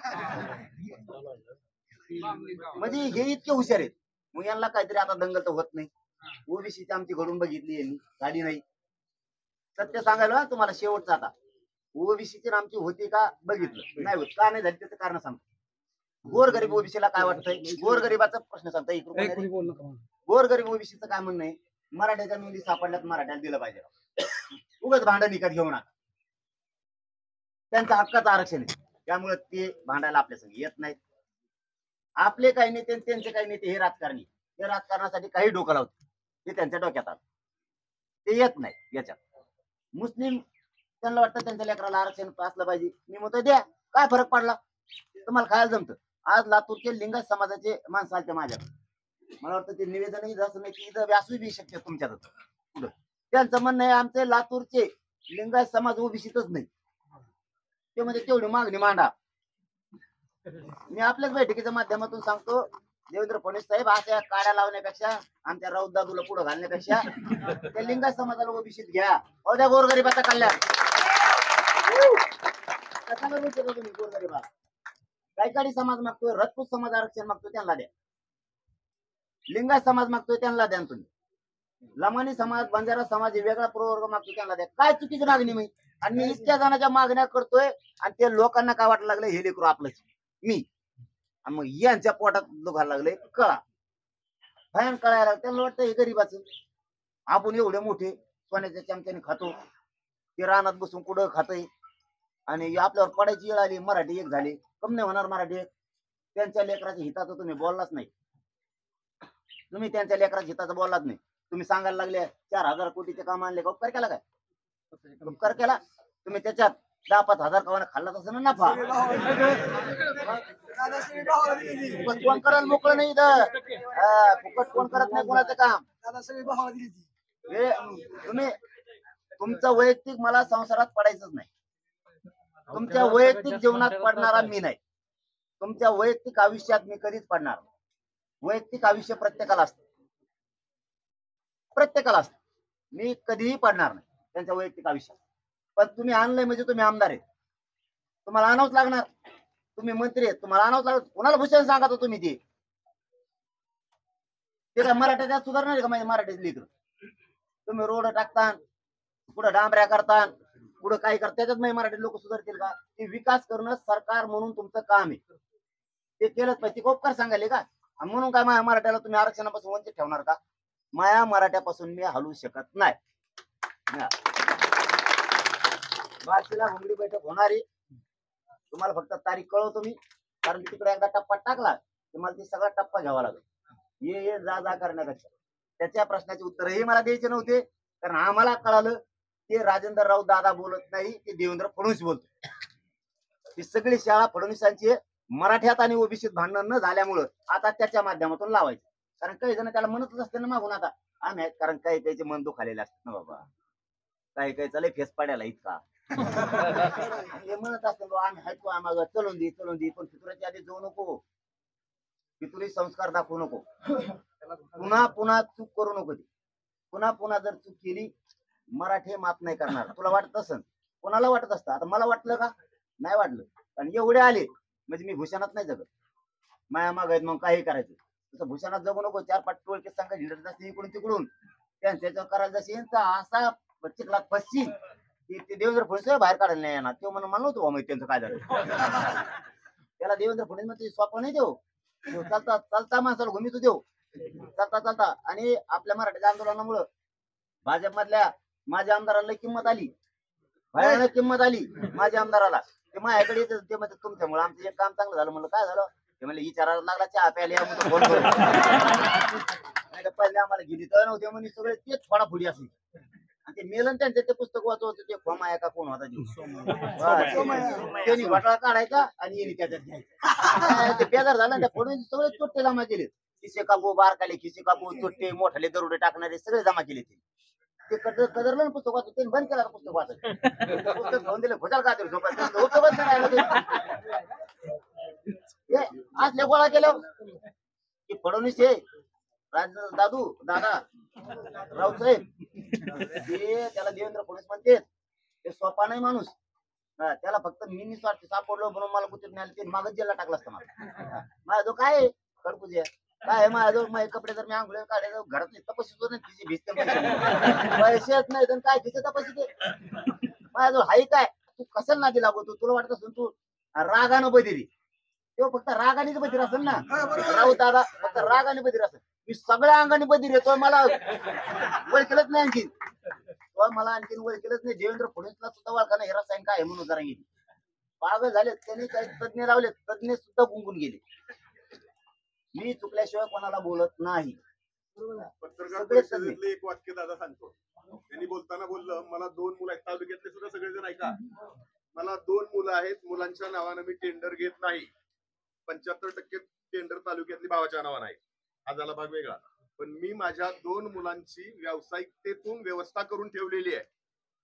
म्हणजे हे इतके हुशार आहेत. मग यांना काहीतरी आता दंगल तर होत नाही. ओबीसीची आमची घडून बघितली यांनी गाडी नाही. सत्य सांगायला तुम्हाला शेवटचा आता ओबीसीची आमची होती का बघितलं नाही होत का नाही झाली त्याचं कारण सांगतो. गोरगरीब ओबीसीला काय वाटतंय. गोरगरिबाचा प्रश्न सांगता गोरगरीब ओबीसीचं काय म्हणणं आहे. मराठ्याच्या नोंदी सापडल्यात मराठ्याला दिलं पाहिजे. उगाच भांडण निकट घेऊ नका. त्यांचा हक्काचं आरक्षण आहे त्यामुळे ते भांडायला आपल्या संग येत नाहीत. आपले काही नेते त्यांचे काही नेते हे राजकारणी ते राजकारणासाठी काही डोकं लावतात. ते त्यांच्या डोक्यात आलं ते येत नाही याच्यात. मुस्लिम त्यांना वाटतं त्यांच्या लेकराला आरक्षण असलं पाहिजे. मी म्हणतो द्या काय फरक पडला. तुम्हाला खायला जमतं. आज लातूरचे लिंगायत समाजाचे माणसं आलते माझ्याकडे. मला वाटतं ते निवेदनही असं नाही की इथं व्यासू बी शक्य तुमच्यात पुढं. त्यांचं म्हणणं आहे आमचे लातूरचे लिंगायत समाज ओबीसीतच नाही. ते म्हणजे तेवढी मागणी मांडा. मी आपल्याच बैठकीच्या माध्यमातून सांगतो देवेंद्र फडणवीस साहेब अशा काड्या लावण्यापेक्षा आमच्या राऊत दादूला पुढे घालण्यापेक्षा त्या लिंगायत समाजाला ओबीसीत घ्या. उद्या गोरगरिबाचा कल्याण. तुम्ही गोरगरिबा गायकाडी समाज मागतोय राजपूत समाज आरक्षण मागतोय त्यांना द्या. लिंगायत समाज मागतोय त्यांना द्या. तुम्ही लमानी समाज बंजारा समाज वेगळा प्रवर्ग मागतोय त्यांना द्या. काय चुकीची मागणी मी. आणि मी इतक्या जणांच्या मागण्या करतोय आणि ते लोकांना काय वाटायला लागलं हे लेकरू आपलंच मी. आणि मग यांच्या पोटात दुखायला लागले कळा भयान कळायला लागलं. त्यांना वाटतं हे गरीबाचं. आपण एवढे मोठे सोन्याच्या चमच्याने खातो. ते रानात बसून कुठं खातय आणि आपल्यावर पडायची वेळ आली. मराठी एक झाली कम नाही होणार. मराठी एक त्यांच्या लेकराच्या हिताचं तुम्ही बोललाच नाही. तुम्ही त्यांच्या लेकराच्या हिताचं बोललात नाही. तुम्ही सांगायला लागले 4,000 कोटीचे काम आणले का? उपकार केला काय? उपकार केला. तुम्ही त्याच्यात 10-5 हजार कवाना खाल्ला तसं ना नफा. फुकट कोण करायला मोकळं नाही इथं. फुकट कोण करत नाही कोणाचं काम. हे तुम्ही तुमचं वैयक्तिक मला संसारात पडायचंच नाही. तुमच्या वैयक्तिक जीवनात पडणारा मी नाही. तुमच्या वैयक्तिक आयुष्यात मी कधीच पडणार नाही. वैयक्तिक आयुष्य प्रत्येकाला असतं. प्रत्येकाला असतं. मी कधीही पडणार नाही त्यांच्या वैयक्तिक आयुष्यात. पण तुम्ही आणलंय म्हणजे तुम्ही आमदार आहेत. तुम्हाला आणावंच लागणार. तुम्ही मंत्री आहेत, तुम्हाला आणावंच लागणार. कोणाला भूषण सांगा तो तुम्ही ते काय मराठ्यात सुधारणार का? माझ्या मराठीत लेकर तुम्ही रोड टाकता, पुढे डांबऱ्या करता, पुढे काय करता, त्याच्यात नाही मराठी लोक सुधारतील का? ते विकास करणं सरकार म्हणून तुमचं काम आहे. ते केलंच पाहिजे. ते उपकार सांगायले का? म्हणून काय माझ्या मराठ्याला तुम्ही आरक्षणापासून वंचित ठेवणार का? माया मराठ्यापासून मी हलवू शकत नाही. बार्शीला घुमडी बैठक होणारी. तुम्हाला फक्त तारीख कळवतो मी, कारण तिकडे एकदा टप्पा टाकला तर मला ती सगळा टप्पा घ्यावा लागेल. ये जा करण्यापेक्षा त्याच्या प्रश्नाचे उत्तरही मला द्यायचे नव्हते, कारण आम्हाला कळालं ते राजेंद्रराव दादा बोलत नाही, ते देवेंद्र फडणवीस बोलतो. ही सगळी शाळा फडणवीसांची मराठ्यात आणि ओबीसीत भांडण न झाल्यामुळं आता त्याच्या माध्यमातून लावायचं. कारण काही जण त्याला म्हणतच असते ना मागून आता आम्ही आहेत, कारण काही काहीचे मन दुखालेले असतात ना बाबा. काही काही चालय फेस पाड्याला इतका हे म्हणत असतो आम्ही आहेत, आम्हाला चलून दे पण फितुराच्या आधी जाऊ नको. फितुरी संस्कार दाखवू नको. पुन्हा चूक करू नको. ती पुन्हा जर चूक केली मराठी माफ नाही करणार. तुला वाटत असन, कोणाला वाटत असतं? आता मला वाटलं का? नाही वाटलं. कारण एवढे आले म्हणजे मी भूषणात नाही जगत. माया माग मग काही करायचं तसं भूषणात जगू नको. 4-5 टोळके सांगा हिंडत असते इकडून तिकडून, त्यांच्या करायला जशी असा चिखलात फसशी ते देवेंद्र फडणवीस बाहेर काढायला नाही येणार. ते म्हणून मला नव्हतं माहिती त्यांचं काय झालं. त्याला देवेंद्र फडणवीस मध्ये स्वप्न नाही देऊ. चालता माणसाला घुमी तू देऊ चालता. आणि आपल्या मराठीच्या आंदोलनामुळं भाजप मधल्या माझ्या आमदाराला किंमत आली, भयानक किंमत आली माझ्या आमदाराला. ते माझ्याकडे येत ते म्हणतात तुमच्यामुळे आमचं एक काम चांगलं झालं. म्हणलं काय झालं? ते म्हणले विचारायला लागला चहा प्यायला फोन करून. नाही तर पहिले आम्हाला गेली तर नव्हते म्हणे सगळे तेच फोडाफोडी असेल. आणि ते मेलन त्यांचं ते पुस्तक वाचवत ते खोमाया का कोण होता त्यांनी घोटाळा काढायचा आणि येणे त्याच्यात घ्यायचं. ते बेजार झालं त्या फोडून सगळे चोट्टे जमा केले. खिसे कापू, बारकाले खिसे कापू, चोट्टे मोठाले दरोडे टाकणारे सगळे जमा केले. ते कदरलं पुस्तक वाचत त्यांनी बंद केला पुस्तक वाचायचं. पुस्तक घेऊन दिलं घोटाळा का असले गोळा केलं की फडणवीस हे दादा राऊतसाहेब ते त्याला देवेंद्र फडणवीस म्हणते. ते सोपा नाही माणूस. त्याला फक्त मिनी स्वार्थ सापडलो म्हणून मला कुठे नाही ते मागच जेलला टाकला असतं. माझा जो काय खडकुजे काय माझ्याजवळ माझे कपडे जर मी आंघोळ काढायचं घरातली तपाशी तो नाही तिची भिजते पैसेच नाही तर काय तिचे तपाशी ते माझ्याजवळ हाई काय. तू कशाला नादी लागतो? तुला वाटत असेल तू रागानं बदिरी. तेव्हा फक्त रागानेच बधीर असेल ना राऊत दादा, फक्त रागाने बधीर असेल. मी सगळ्या अंगाने बधीर येतो. मला ओळखलंच नाही आणखी. मला आणखीन ओळखलंच नाही. देवेंद्र फडणवीसला सुद्धा ओळखा नाही. हे रसायन काय म्हणून जरा गेली पागल झाले. त्यांनी काही तज्ञ लावले, तज्ञ सुद्धा गुंगून गेले. मी चुकल्याशिवाय कोणाला बोलत नाही. पत्रकार परिषदेतले एक वाक्य दादा सांगतो. त्यांनी बोलताना बोललं मला 2 मुलं आहेत. तालुक्यातले सुद्धा सगळेजण ऐका. मला 2 मुलं आहेत. मुलांच्या नावानं मी टेंडर घेत नाही. 75% टेंडर तालुक्यातली भावाच्या नावानं आहे. हा झाला भाग वेगळा. पण मी माझ्या 2 मुलांची व्यावसायिकतेतून व्यवस्था करून ठेवलेली आहे.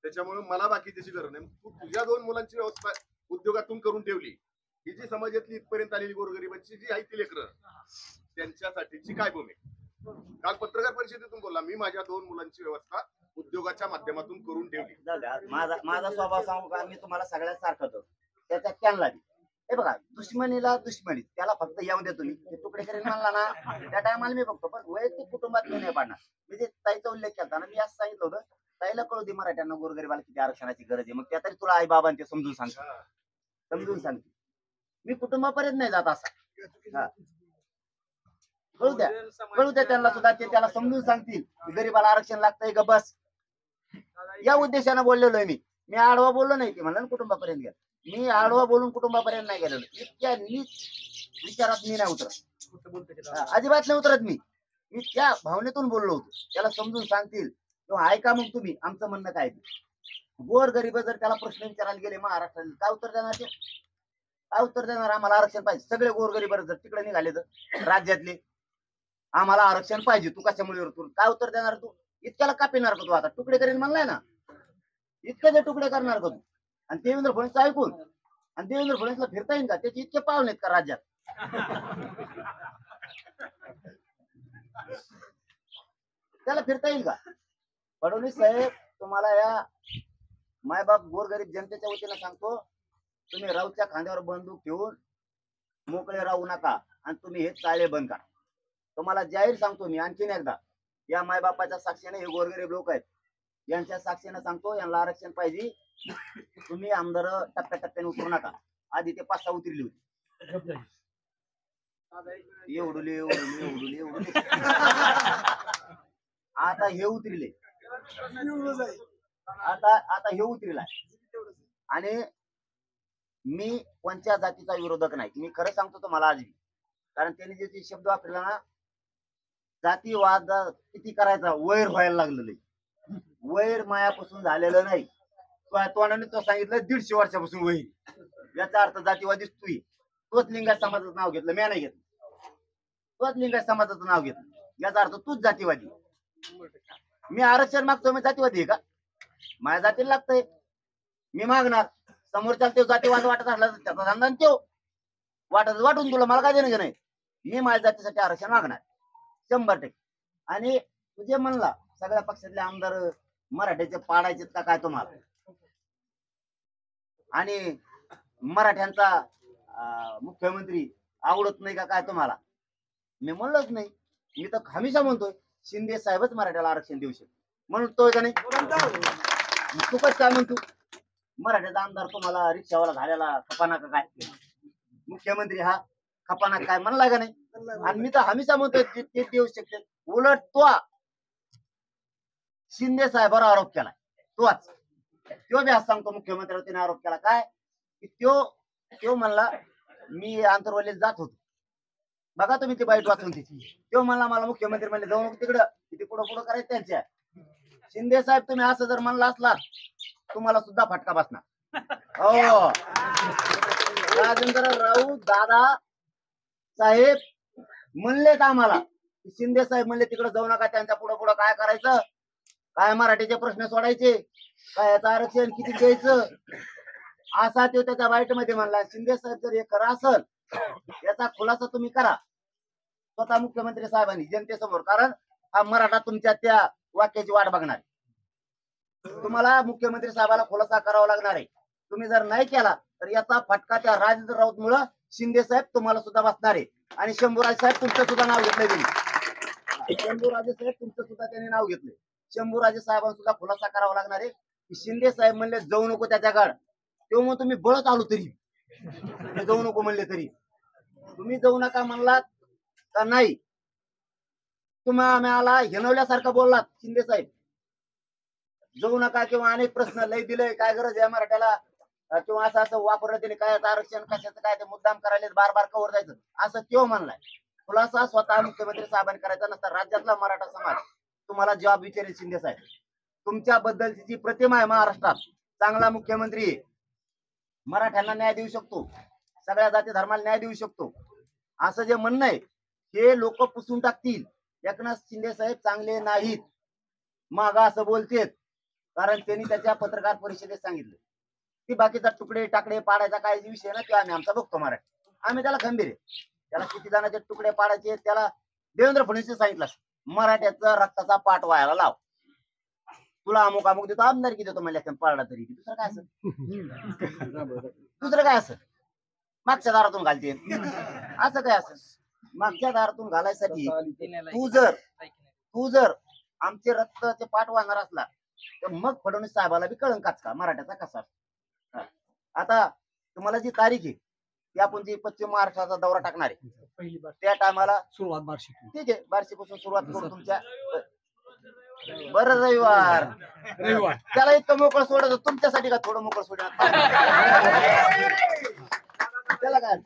त्याच्यामुळे मला बाकी त्याची गरज नाही. तू तुझ्या 2 मुलांची व्यवस्था उद्योगातून करून ठेवली. ही जी समाजातली इथपर्यंत आलेली गोरगरिबांची जी आहे ती लेकरं त्यांच्यासाठीची काय भूमिका? काल पत्रकार परिषदेतून बोलला मी माझ्या 2 मुलांची व्यवस्था उद्योगाच्या माध्यमातून करून ठेवली. माझा स्वभाव सांगू का? मी तुम्हाला सगळ्यात सारखं त्याच्यात त्यांना हे बघा दुश्मनीला दुश्मनी त्याला फक्त येऊन दे. तुम्ही ते तुकडे करीन म्हणला ना त्या टायमाला मी बघतो. पण वैयक्तिक कुटुंबात मी नाही पाडणार. म्हणजे ताईचा उल्लेख केला ना मी असं सांगितलं होतं ताईला कळू दे मराठ्यांना गोरगरिबाला किती आरक्षणाची गरज आहे. मग त्या तरी तुला आई बाबा ते समजून सांगते. मी कुटुंबापर्यंत नाही जात असा. कळू द्या त्यांना सुद्धा. ते त्याला समजून सांगतील गरीबाला आरक्षण लागतंय ग बस. या उद्देशानं बोललेलो आहे मी आडवा बोललो नाही. ते म्हणलं कुटुंबापर्यंत गेलं. मी आडवा बोलून कुटुंबापर्यंत नाही गेलेलो. इतक्या नीच विचारात मी नाही उतरत. अजिबात नाही उतरत मी. मी त्या भावनेतून बोललो होतो. त्याला समजून सांगतील किंवा ऐका मग तुम्ही आमचं म्हणणं काय ते. गोर गरीब जर त्याला प्रश्न विचारायला गेले महाराष्ट्रात काय उत्तर देणार ते? काय उत्तर देणार? आम्हाला आरक्षण पाहिजे. सगळे गोरगरीब जर तिकडे निघाले तर राज्यातले आम्हाला आरक्षण पाहिजे, तू कशामुळे काय उत्तर देणार? तू इतक्याला का पिणार का? तू आता तुकडे करीन म्हणलाय ना, इतके जे तुकडे करणार का तू? आणि देवेंद्र फडणवीस ऐकून आणि देवेंद्र फडणवीसला फिरता येईल का? त्याचे इतके पाहुणे आहेत का राज्यात? त्याला फिरता येईल का? फडणवीस साहेब, तुम्हाला या मायबाप गोरगरीब जनतेच्या वतीनं सांगतो, तुम्ही राऊतच्या खांद्यावर बंदूक ठेवून मोकळे राहू नका आणि तुम्ही हे चाळे बंद करा. तुम्हाला जाहीर सांगतो मी आणखीन एकदा, या मायबापाच्या साक्षीने हे गोरगरीब लोक आहेत, यांच्या साक्षीने सांगतो, यांना आरक्षण पाहिजे. तुम्ही आमदार टप्प्याटप्प्याने उतरू नका. आधी ते 5-6 उतरली होती, एवढुले. आता हे उतरले, आता हे उतरलाय. आणि मी कोणत्या जातीचा विरोधक नाही, मी खरं सांगतो तुम्हाला आज, कारण त्यांनी जे शब्द वापरला ना, जातीवाद किती करायचा, वैर व्हायला लागलेलं आहे. वैर मायापासून झालेलं नाही. तोंडाने तो सांगितलं 150 वर्षापासून वैर. याचा अर्थ जातीवादीच तोच लिंगायत समाजाचं नाव घेतलं, मी नाही घेतलं. तोच लिंगायत समाजाचं नाव घेतलं, याचा अर्थ तूच जातीवादी. मी आरक्षण मागतो, मी जातीवादी आहे का? माझ्या जातीला लागतंय, मी मागणार. समोरच्या तो जातीवाद वाटत असला तर त्याचा धंदा तो वाटून तुला, मला काय देणं नाही. मी माझ्या जातीसाठी आरक्षण मागणार 100%. आणि तुझे म्हणला सगळ्या पक्षातले आमदार मराठ्याचे पाडायचे का काय तुम्हाला? आणि मराठ्यांचा मुख्यमंत्री आवडत नाही का काय तुम्हाला? मी म्हणलोच नाही. मी तर हमेशा म्हणतोय शिंदे साहेबच मराठ्याला आरक्षण देऊ शकतो, म्हणतोय का नाही? तू कसं काय म्हणतो? मराठ्याचा आमदार तुम्हाला रिक्षावाला घालायला खपाना का काय? मुख्यमंत्री हा खपाना काय म्हणला का नाही? आणि मी तर हमेशा म्हणतोय ते देऊ शकते. उलट तो शिंदे साहेबांवर आरोप केला, तो बी आज सांगतो मुख्यमंत्र्यावर त्याने आरोप केला काय की तो म्हणला मी आंतरवालीत जात होतो. बघा तुम्ही ते बाईट वाचून तिची. तो म्हणला मला मुख्यमंत्री म्हणले जाऊ नको तिकडं, तिथे पुढं करायचं त्यांच्या. शिंदे साहेब, तुम्ही असं जर म्हणला असला तुम्हाला सुद्धा फटका बसणार. हो, राजेंद्र राऊत दादा साहेब म्हणलेत आम्हाला, शिंदे साहेब म्हणले तिकडे जाऊ नका, त्यांच्या पुढं काय करायचं, काय मराठीचे प्रश्न सोडायचे, काय याचं आरक्षण किती द्यायचं, असा तो त्याच्या बाईट मध्ये म्हणला. शिंदे साहेब जर हे खरं असल याचा खुलासा तुम्ही करा स्वतः मुख्यमंत्री साहेबांनी जनतेसमोर, कारण हा मराठा तुमच्या त्या वाक्याची वाट बघणार. तुम्हाला मुख्यमंत्री साहेबाला खुलासा करावा लागणार आहे. तुम्ही जर नाही केला तर याचा फटका त्या राजेंद्र राऊत मुळे शिंदे साहेब तुम्हाला सुद्धा बसणार आहे. आणि शंभूराजे साहेब तुमचं सुद्धा नाव घेतलंय त्यांनी. शंभूराजे साहेब तुमचं सुद्धा त्यांनी नाव घेतलंय. शंभूराजे साहेबांना सुद्धा खुलासा करावा लागणार आहे की शिंदे साहेब म्हणले जाऊ नको त्याच्याकडे, तेव्हा तुम्ही बळत आलो तरी जाऊ नको म्हणले तरी तुम्ही जाऊ नका म्हणलात का नाही? तुम्ही आम्हाला हिनवल्यासारखं बोललात शिंदे साहेब, जाऊ नका किंवा अनेक प्रश्न लय दिले, काय गरज आहे मराठ्याला, किंवा असं वापरलं त्याने काय आरक्षण कशाचं काय ते मुद्दाम करायला बार कवर जायचं असं तो म्हणलाय. खुलासा स्वतः मुख्यमंत्री साहेबांनी करायचा नसता. राज्यातला मराठा समाज तुम्हाला जॉब विचारेल. शिंदे साहेब, तुमच्याबद्दलची जी प्रतिमा आहे महाराष्ट्रात, चांगला मुख्यमंत्री आहे, मराठ्यांना न्याय देऊ शकतो, सगळ्या जाती धर्माला न्याय देऊ शकतो, असं जे म्हणणं आहे हे लोक पुसून टाकतील. एकनाथ शिंदे साहेब चांगले नाहीत, मागा असं बोलतेत, कारण त्यांनी त्याच्या पत्रकार परिषदेत सांगितलं की बाकीचा तुकडे टाकडे पाडायचा काय विषय ना, किंवा आम्ही आमचा बघतो मराठी, आम्ही त्याला खंबीर आहे. त्याला किती जणांचे तुकडे पाडायचे त्याला देवेंद्र फडणवीस सांगितलं, मराठ्याचा रक्ताचा पाठ व्हायला लाव, तुला अमुक देतो, आमदारकी देतो म्हणल्या पाडला तरी. दुसरं काय असं मागच्या दारातून घालते असं काय असं मागच्या दारातून घालायसाठी तू जर आमचे रक्ताचे पाठ वाहणार असला तर मग फडणवीस साहेबाला बी कळंकाच का मराठ्याचा कसा. आता तुम्हाला जी तारीख आहे ती आपण जी पश्चिम महाराष्ट्राचा दौरा टाकणार आहे त्या टायमाला सुरुवात बार्शी, ठीक आहे, बार्शीपासून सुरुवात करू तुमच्या. बरं, रविवार त्याला इतकं मोकळं सोडत तुमच्यासाठी का थोडं मोकळं सोडत त्याला काय?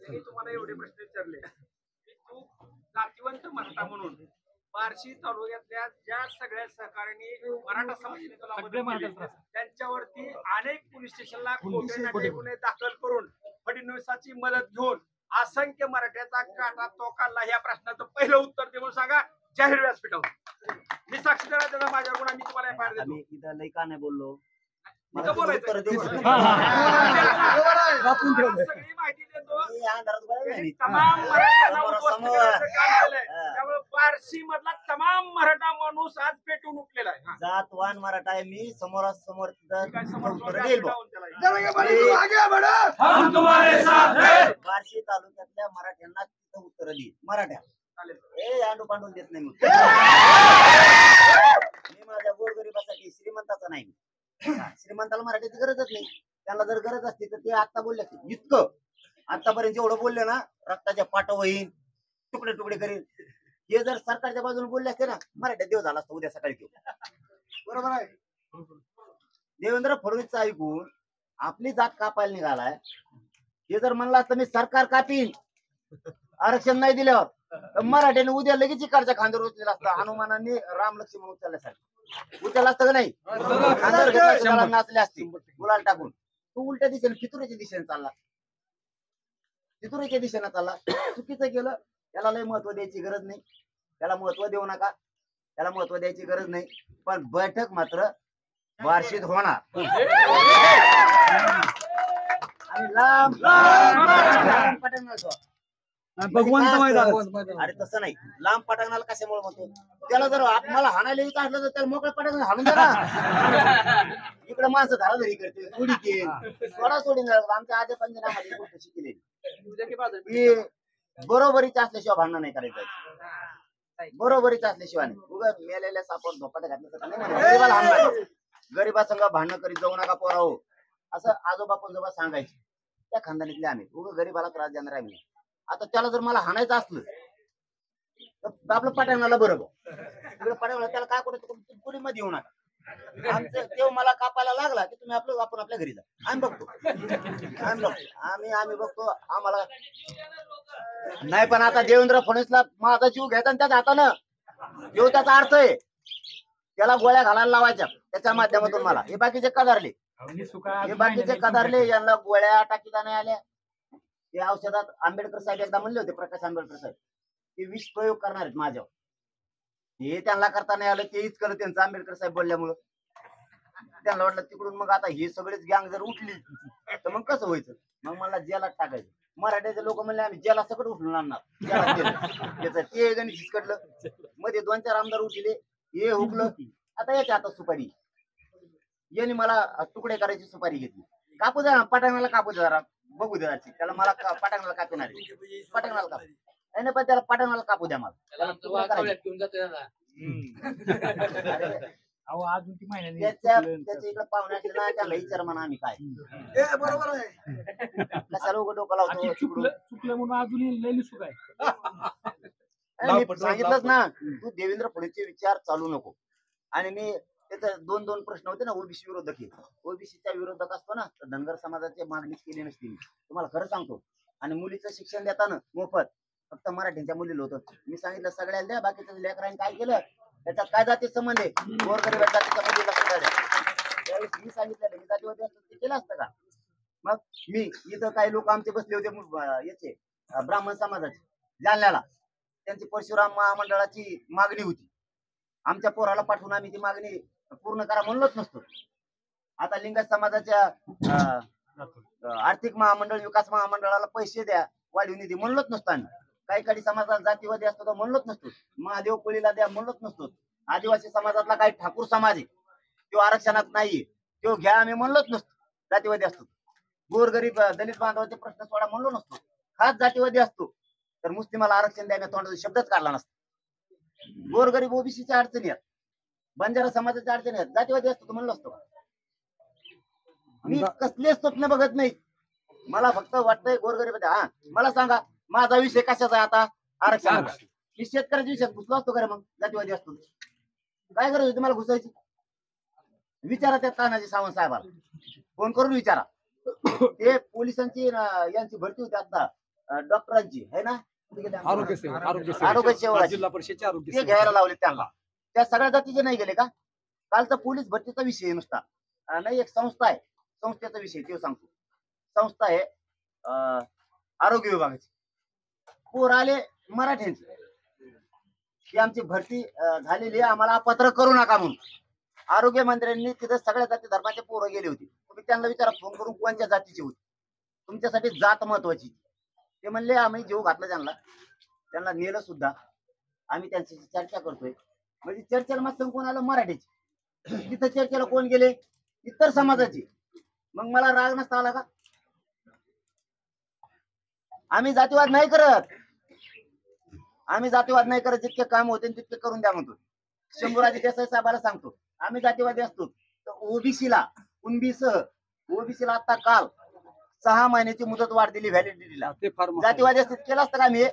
मी तुम्हाला एवढे प्रश्न विचारले की तू जातीवंत मराठा म्हणून बार्शी तालुक्यातल्या ज्या सगळ्या सहकार्यांनी मराठा समाजाला मदत केली, त्यांच्यावरती अनेक पोलीस स्टेशनला खोटे गुन्हे दाखल करून फडणवीसाची मदत घेऊन असंख्य मराठ्याचा काटा तो काढला. ह्या प्रश्नाचं पहिलं उत्तर देऊन सांगा जाहीर व्यासपीठावर. मी साक्षीदार आहे त्याचा, माझ्यावर गुन्हा, मी तुम्हाला FIR देतो. आम्ही इथं लई का नाही बोललो इथं बोलायचं. उत्तर देऊ शकत वापून ठेवलंय. सगळी माहिती देतो. नाही. अंधारात बघायला त्यांनी नाही. तमाम मराठ्यांना समोर- उद्ध्वस्त समोर. करण्याचं काम केलंय. हा. त्यामुळे बार्शी मधला तमाम मराठा माणूस आज पेटून उठलेला आहे. हा. जातवान मराठा आहे मी. समोरासमोर तिथं काय समोर उत्तर जाऊन देईल बुवा. जाऊन त्याला. हम तुम्हारे साथ हैं. बार्शी तालुक्यातल्या मराठ्यांना तिथं उत्तर देईल. मराठ्या चालेल. ए अंडू पांडून देत नाही मी. मी माझ्या गोरगरिबासाठी, श्रीमंताचा नाही. श्रीमंताला मराठीची गरजच नाही. त्याला जर गरज असती तर ते आता बोलले असते. इतकं आतापर्यंत जेवढं बोलले ना, रक्ताच्या पाठ होईन, तुकडे तुकडे करीन, हे जर सरकारच्या बाजूने बोलले असते ना, मराठ्यात देव झाला असता उद्या सकाळी तो. बरोबर आहे. देवेंद्र फडणवीसचं ऐकून आपली जात कापायला निघालाय. हे जर म्हणलं असतं मी सरकार कापीन आरक्षण नाही दिल्यावर, तर मराठ्याने उद्या लगेच इकडच्या खांद्यावर उचलेला असतं. हनुमानाने राम लक्ष्मण उचलल्यासारखं उचलला असतं का नाही? खांद्यावर घेतला असतं, त्याला नाचले असते गुलाल टाकून. तू उलट्या दिशेने फितुरीच्या दिशेने चालला, फितुरीच्या दिशेने चालला. चुकीचं केलं. त्याला लय महत्व द्यायची गरज नाही. त्याला महत्व देऊ नका. त्याला महत्व द्यायची गरज नाही. पण बैठक मात्र बार्शीत होणार. आणि लांब लांब पटांगणाला. भगवंत मैदान. अरे तसं नाही. लांब पटांगणाला कशामुळे म्हणतो? त्याला जर मला हाणायला येत असलं तर त्याला मोकळ्या पटांगणात हाणून द्या ना. इकडे माणसं धाराधरी करते, सोडी के सोडा सोडून. आमच्या आजच्या पंचनामाची गोष्ट शिकलेली की बरोबरीच असल्याशिवाय भांडण नाही करायचं. बरोबरीच असल्याशिवाय नाही. उगाच मेलेल्या सापावर धोपाट्या घातल्याचं नाही. गरीबाला हाणणार, गरीबासंग भांडणं करीत जाऊ नका पोराहो, असं आजोबा पंजोबा सांगायचे. त्या खानदानीतले आम्ही. उगा गरीबाला त्रास देणार आहे आम्ही. आता त्याला जर मला हाणायचं असलं तर आपलं पटांगणाला बरोबर तिकडे पटांगणाला त्याला काय करतो, पुढे मध्ये येऊ नका. आमचं तेव्हा मला कापायला लागला की तुम्ही आपण आपल्या घरी जा. आम्ही बघतो. आम्ही बघतो. आम्हाला नाही. पण आता देवेंद्र फडणवीसला माझा जीव घ्यायचा आणि त्याच्या हातानं येऊ, त्याचा अर्थ आहे त्याला गोळ्या घालायला लावायच्या त्याच्या माध्यमातून. मला हे बाकीचे कदारले, हे बाकीचे कदारले, यांना गोळ्या टाकीता नाही आल्या. ते औषधात आंबेडकर साहेब एकदा म्हणले होते, प्रकाश आंबेडकर साहेब, ते विष प्रयोग करणार आहेत माझ्यावर. हे त्यांना करता नाही आलं, तेच करत त्यांचं आंबेडकर साहेब बोलल्यामुळं. त्यांना वाटलं तिकडून मग आता हे सगळेच गँग जर उठली तर मग कसं व्हायचं? मग मला जेलात टाकायचं. मराठ्याचे लोक म्हणले आम्ही जेला सगळं उठून आणणार. ते गणित हिसकडलं. मध्ये 2-4 आमदार उठले, हे हुकलं. आता याच्या हातात सुपारी. यांनी मला तुकडे करायची सुपारी घेतली. कापू द्या पटांगणाला, कापू द्या जरा, बघू द्या. त्याला मला पटांगणाला कापणार आहे. पटांगणाला कापू नाही, पण त्याला पटांगणाला कापू द्या मला. त्याच्या इकडे पाहुणे असले ना, त्याला विचार म्हणा आम्ही काय. बरोबर आहे. कशाला उघड डोकं लावतो? चुकलं म्हणून अजूनही लई सुख आहे. मी सांगितलंच ना, तू देवेंद्र फडणवीसचे विचार चालू नको. आणि मी त्याचे 2 प्रश्न होते ना, ओबीसी विरोधक. ओबीसीच्या विरोधक असतो ना, तर धनगर समाजाची मागणीच केली नसती. मी तुम्हाला खरं सांगतो. आणि मुलीचं शिक्षण देताना मोफत फक्त मराठीच्या मुलीला होतं. मी सांगितलं सगळ्याला द्या, बाकीच्या लेकरांनी काय केलं त्याच्यात काय जाती संबंध आहे? गोरगरीब जातीच्या मुलीला सुद्धा द्या. त्यावेळेस मी सांगितलं मी जातीवादी असतं ते केलं असतं का? मग मी इथं काही लोक आमचे बसले होते याचे ब्राह्मण समाजाचे जालन्याला. त्यांची परशुराम महामंडळाची मागणी होती. आमच्या पोराला पाठवून आम्ही ती मागणी पूर्ण करा म्हणलोच नसतो. आता लिंगायत समाजाच्या आर्थिक महामंडळ, विकास महामंडळाला पैसे द्या, वाढीव निधी म्हणलोच नसतो. आम्ही काही समाजाला जातीवादी असतो तर म्हणलोच नसतो. महादेव कोळीला द्या म्हणलोच नसतो. आदिवासी समाजातला काही ठाकूर समाज आहे तो आरक्षणात नाहीये, तो घ्या आम्ही म्हणलोच नसतो. जातीवादी असतो. गोरगरीब दलित बांधवाचे प्रश्न सोडा म्हणलो नसतो. खास जातीवादी असतो तर मुस्लिमाला आरक्षण द्यायला तोंडाचा शब्दच काढला नसतो. गोरगरीब ओबीसीच्या अडचणी आहेत, बंजारा समाजाच्या अडचणी आहेत, जातीवादी असतो म्हणलो असतो. मी कसले स्वप्न बघत नाही. मला फक्त वाटतंय गोरगरीब. हा मला सांगा माझा विषय कशाचा आहे आता? आरक्षणाचा. मी शेतकऱ्याच्या विषयात घुसलो असतो का? मग जातीवादी असतो काय गरज होती मला घुसायची? विचारा त्या तानाजी सावंत साहेबाला, फोन करून विचारा. ते पोलिसांची यांची भरती होती आता, डॉक्टरांची आहे ना, आरोग्य सेवक आरोग्य सेवक जिल्हा परिषदचे आरोग्य ते सेवक. घ्यायला लावले त्यांना. त्या सगळ्या जातीचे नाही गेले का? कालचा पोलीस भरतीचा विषय आहे नुसता. नाही, एक संस्था आहे, संस्थेचा विषय ते सांगतो. संस्था आहे आरोग्य विभागाची. पोर आले मराठ्यांचे की आमची भरती झालेली आहे, आम्हाला पत्र करू नका म्हणून. आरोग्य मंत्र्यांनी तिथे सगळ्या जाती धर्माचे पोरं गेले होते. तुम्ही त्यांना विचारा फोन करून कोणत्या जातीचे होते, तुमच्यासाठी जात महत्वाची. ते म्हणले आम्ही जीव घातला त्यांना नेलं सुद्धा. आम्ही त्यांच्याशी चर्चा करतोय. म्हणजे चर्चेला मग कोण आलं? मराठीचे. तिथं चर्चेला कोण गेले? इतर समाजाचे. मग मला राग नसता आला का? आम्ही जातीवाद नाही करत. आम्ही जातीवाद नाही करत. जितके काम होते तितके करून द्या म्हणतो. शंभूराजे देसाई साहेबाला सांगतो आम्ही जातीवादी असतो. ओबीसीला कुणबीसह ओबीसीला आता काल 6 महिन्याची मुदत वाढ दिली व्हॅलिडिटीला. ते फार जातीवादी असते केलं असतं का? मी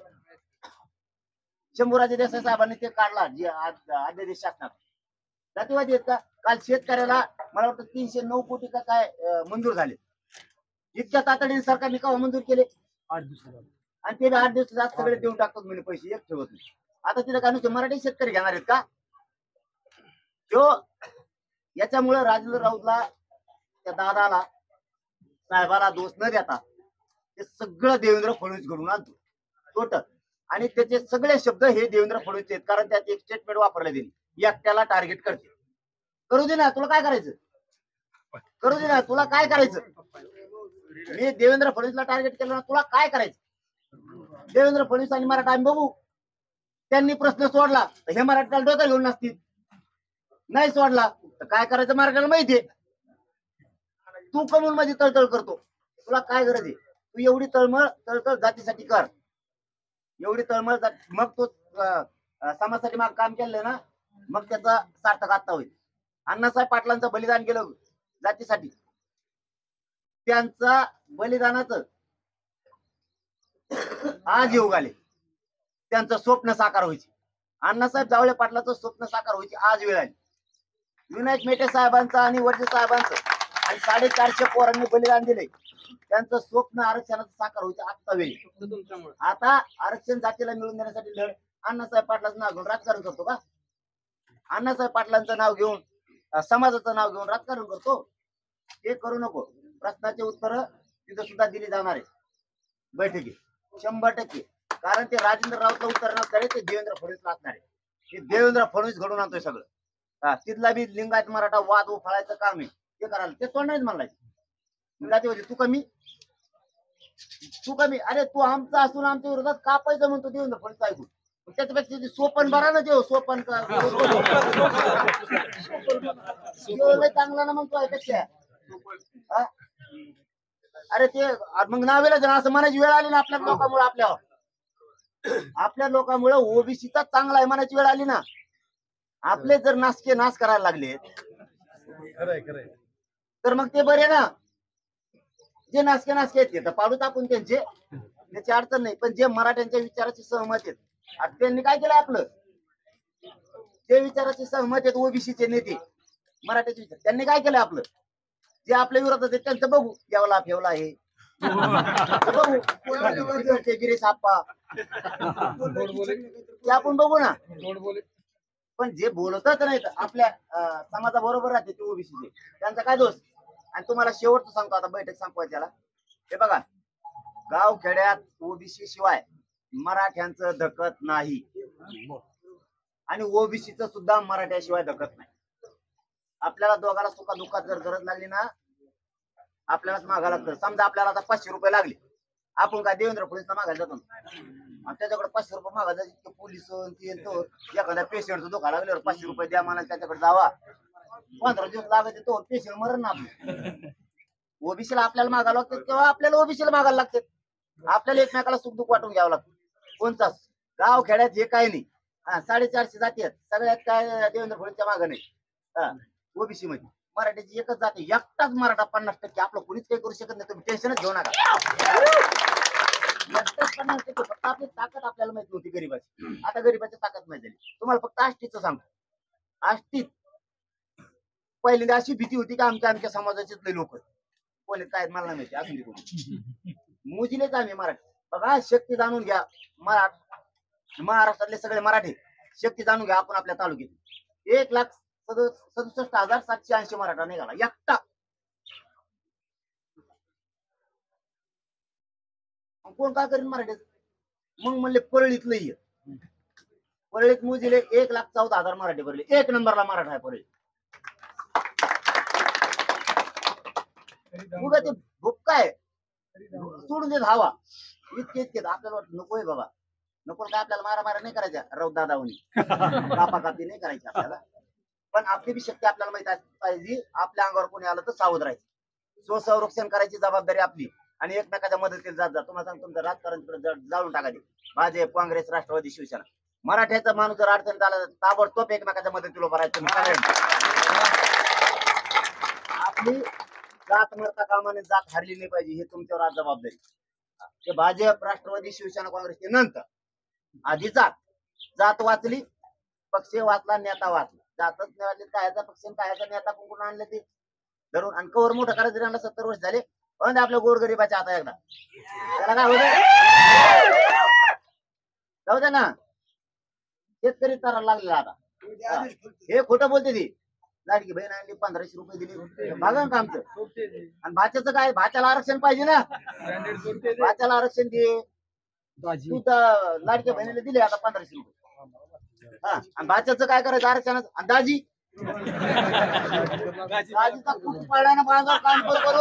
शंभूराजे देसाई साहेबांनी ते काढला जे अध्यादेश शासनात. जातीवादी आहेत का? काल शेतकऱ्याला मला वाटतं 309 कोटी का काय मंजूर झाले. इतक्या तातडीने सरकारने का मंजूर केले? 8 दिवसात. आणि ते 8 दिवसात सगळे देऊन टाकतात म्हणजे पैसे, एक ठेवत नाही. आता तिथं काय नुसते मराठी शेतकरी घेणार आहेत का? जो याच्यामुळे राजेंद्र राऊतला, त्या दादाला, साहेबाला दोष न देता ते सगळं देवेंद्र फडणवीस घडून आणतो टोटल. आणि त्याचे सगळे शब्द हे देवेंद्र फडणवीस आहेत. कारण त्यात एक स्टेटमेंट वापरले दिली, एकट्याला टार्गेट करते. करू दे ना, तुला काय करायचं? करू दे ना, तुला काय करायचं? मी देवेंद्र फडणवीसला टार्गेट केलं ना, तुला काय करायचं? देवेंद्र फडणवीस आणि मराठा आम्ही बघू. त्यांनी प्रश्न सोडला तर हे मराठ्याला डोक्यात घेऊन नसतील. नाही सोडला तर काय करायचं मराठ्याला माहितीये. तू कमून मध्ये तळतळ करतो, तुला काय गरज आहे? तू एवढी तळतळ जातीसाठी कर, एवढी तळमळ मग तो समाजासाठी माग काम केलं ना, मग त्याचा सार्थक आता होईल. अण्णासाहेब पाटलांचं बलिदान केलं जातीसाठी. त्यांचा बलिदानाचं आज योग आले. त्यांचं स्वप्न साकार व्हायचे. अण्णासाहेब जावळे पाटलाचं स्वप्न साकार व्हायचे आज वेळ आली. विनायक मेटे साहेबांचं आणि वडजे साहेबांचं आणि 450 पोरांनी बलिदान दिले. त्यांचं स्वप्न आरक्षणाचं साकार व्हायचं आत्ता वेळ. आता आरक्षण जातीला मिळवून देण्यासाठी लढ. अण्णासाहेब पाटलाचं नाव घेऊन राजकारण करतो का? अण्णासाहेब पाटलांचं नाव घेऊन, समाजाचं नाव घेऊन राजकारण करतो? हे करू नको. प्रश्नाचे उत्तर तिथं सुद्धा दिली जाणार आहे बैठकीत 100%. कारण ते राजेंद्र राऊतला उत्तर नसणार, ते देवेंद्र फडणवीसला असणार आहे. हे देवेंद्र फडणवीस घडून आणतोय सगळं. तिथला बी लिंगायत मराठा वाद उफाळायचं काम आहे ते करायला. ते तोंड नाहीच म्हणलाय जातीवादी. तू कमी अरे तू आमचा असून आमच्या विरोधात कापायचं म्हणतो देवेंद्र फडणवीस ऐकून. त्याच्यापेक्षा सोपन बरा ना देव. सोपन चांगला ना म्हणतो यापेक्षा. अरे ते मग नावेला जण असं म्हणायची वेळ आली ना आपल्या लोकांमुळे. आपल्या लोकांमुळे ओबीसीचा चांगला आहे म्हणायची वेळ आली ना. आपले जर नाश करायला लागले तर मग ते बरे ना. जे नासके आहेत तर पाडूच आपण त्यांचे, त्याची अडचण नाही. पण जे मराठ्यांच्या विचाराची सहमत आहेत, आता त्यांनी काय केलं? आपलं जे विचाराची सहमत आहेत ओबीसीचे नेते मराठ्याचे विचार, त्यांनी काय केलं? आपलं जे आपल्या विरोधात आहेत त्यांचं बघू. येवला फेवला आहे बघू, गिरीश आप्पा ते आपण बघू ना. पण जे बोलतच नाहीत आपल्या समाजाबरोबर राहते ते ओबीसीचे, त्यांचा काय दोष? आणि तुम्हाला शेवटचं सांगतो, आता बैठक संपवायची त्याला. हे बघा, गाव खेड्यात ओबीसी शिवाय मराठ्यांचं धकत नाही आणि ओबीसीचं सुद्धा मराठ्याशिवाय धकत नाही. आपल्याला दोघाला सुखा दुःखात जर गरज लागली ना, आपल्यालाच मागायला लागतं. समजा आपल्याला आता 500 रुपये लागले, आपण काय देवेंद्र फडणवीसला मागायला जातो आणि त्याच्याकडे 500 रुपये मागायला इतके पोलीस एखाद्या पेशंटचं दुखा लागल्यावर 500 रुपये द्या मला, त्याच्याकडे जावा. 15 दिवस लागायचे तो पेशंट मरण ना आपलं. ओबीसीला आपल्याला मागायला लागतं तेव्हा आपल्याला ओबीसीला मागायला लागते. आपल्याला एकमेकाला सुख दुःख वाटून घ्यावं लागतं. कोणताच गाव खेड्यात हे काही नाही. 450 जाती आहेत, सगळ्यात काय देवेंद्र फडणवीसच्या मागं नाही. ओबीसी मध्ये मराठीची एकच जाती, एकटाच मराठा 50%. आपलं कोणीच काही करू शकत नाही. तुम्ही टेन्शनच घेऊ नका. 50%. फक्त आपली ताकद आपल्याला माहित नव्हती गरीबाची, आता गरीबाची ताकद माहिती झाली. तुम्हाला फक्त आष्टीचं सांगतो. आष्टीत पहिल्यांदा अशी भीती होती की आमच्या समाजाचे लोक कोणी काय मला नाही माहिती. असून मोजीलेच आम्ही मराठी बघा शक्ती जाणून घ्या. महाराष्ट्रातले सगळे मराठी शक्ती जाणून घ्या. आपण आपल्या तालुक्यात 1,67,780 मराठा निघाला एकटा. कोण काय करीन मराठीत? मग म्हणले परळीतलं ये. परळीत मोजिले 1,14,000 मराठी भरले. 1 नंबरला मराठा आहे परळीत. उगा ते भुक्का आहे सोडून देत हवा. इतके आपल्याला वाटत नकोय बाबा, नको काय आपल्याला मारा नाही करायच्या. राऊत दादावनी कापाकापी नाही करायची आपल्याला. पण आपली बी शक्ती आपल्याला माहित पाहिजे. आपल्या अंगावर कोणी आलं तर सावध राहायचं. स्वसंरक्षण करायची जबाबदारी आपली आणि एकमेकाच्या मदतीला जात जा. तुम्हाला सांगतो तुमचं राजकारण जाळून टाकायचे. भाजप, काँग्रेस, राष्ट्रवादी, शिवसेना. मराठ्याचा माणूस जर अडचणीत आला ताबडतोब एकमेकाच्या मदतीला उभा राहायचं. आपली जात मरता कामाने जात हरली नाही पाहिजे. हे तुमच्यावर आज जबाबदारी. ते भाजप, राष्ट्रवादी, शिवसेना, काँग्रेसचे नंतर आधी जात वाचली, पक्ष वाचला, नेता वाचला. जातच मिळाली कायचा पक्ष कायचा नेता कुंकून आणले ते धरून आणि कवर मोठं करायचं त्यांना 70 वर्ष झाले. पण आपल्या गोरगरीबाच्या आता एकदा त्याला काय होत जाऊ दे ना. शेतकरी तारा लागलेला आता. हे खोटं बोलते ती. लाडकी बहीण आणली 1500 रुपये दिले बघा ना आमचं. आणि भाच्याचं काय? भाच्याला आरक्षण पाहिजे ना. भाच्याला आरक्षण दे. तू तर लाडक्या बहिणीला दिले आता 1500 रुपये. हा आणि भाच्याचं काय करायचं आरक्षणाचं? आणि दाजीचा कुठून पडला ना बांधा काम करू.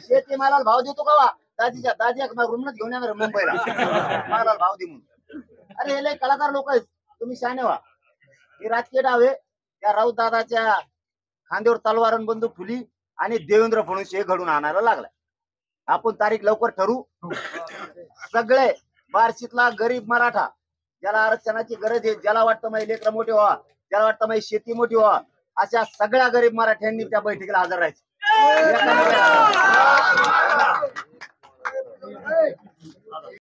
शेती मालाला भाव देतो का? दाजी रूमच घेऊन येणार मुंबईला मालाला भाव दे म्हणून. अरे हे लय कलाकार लोक आहेत. तुम्ही शहाणे व्हा. हे राजकीय डाव आहे. त्या राऊत दादाच्या खांद्यावर तलवार बंदूक ठुली आणि देवेंद्र फडणवीस हे घडून आणायला लागलाय. आपण तारीख लवकर ठरवू. सगळे बार्शीतला गरीब मराठा ज्याला आरक्षणाची गरज आहे, ज्याला वाटतं माझी लेकरं मोठी व्हा, ज्याला वाटतं माझी शेती मोठी व्हा, अशा सगळ्या गरीब मराठ्यांनी त्या बैठकीला हजर राहायचं.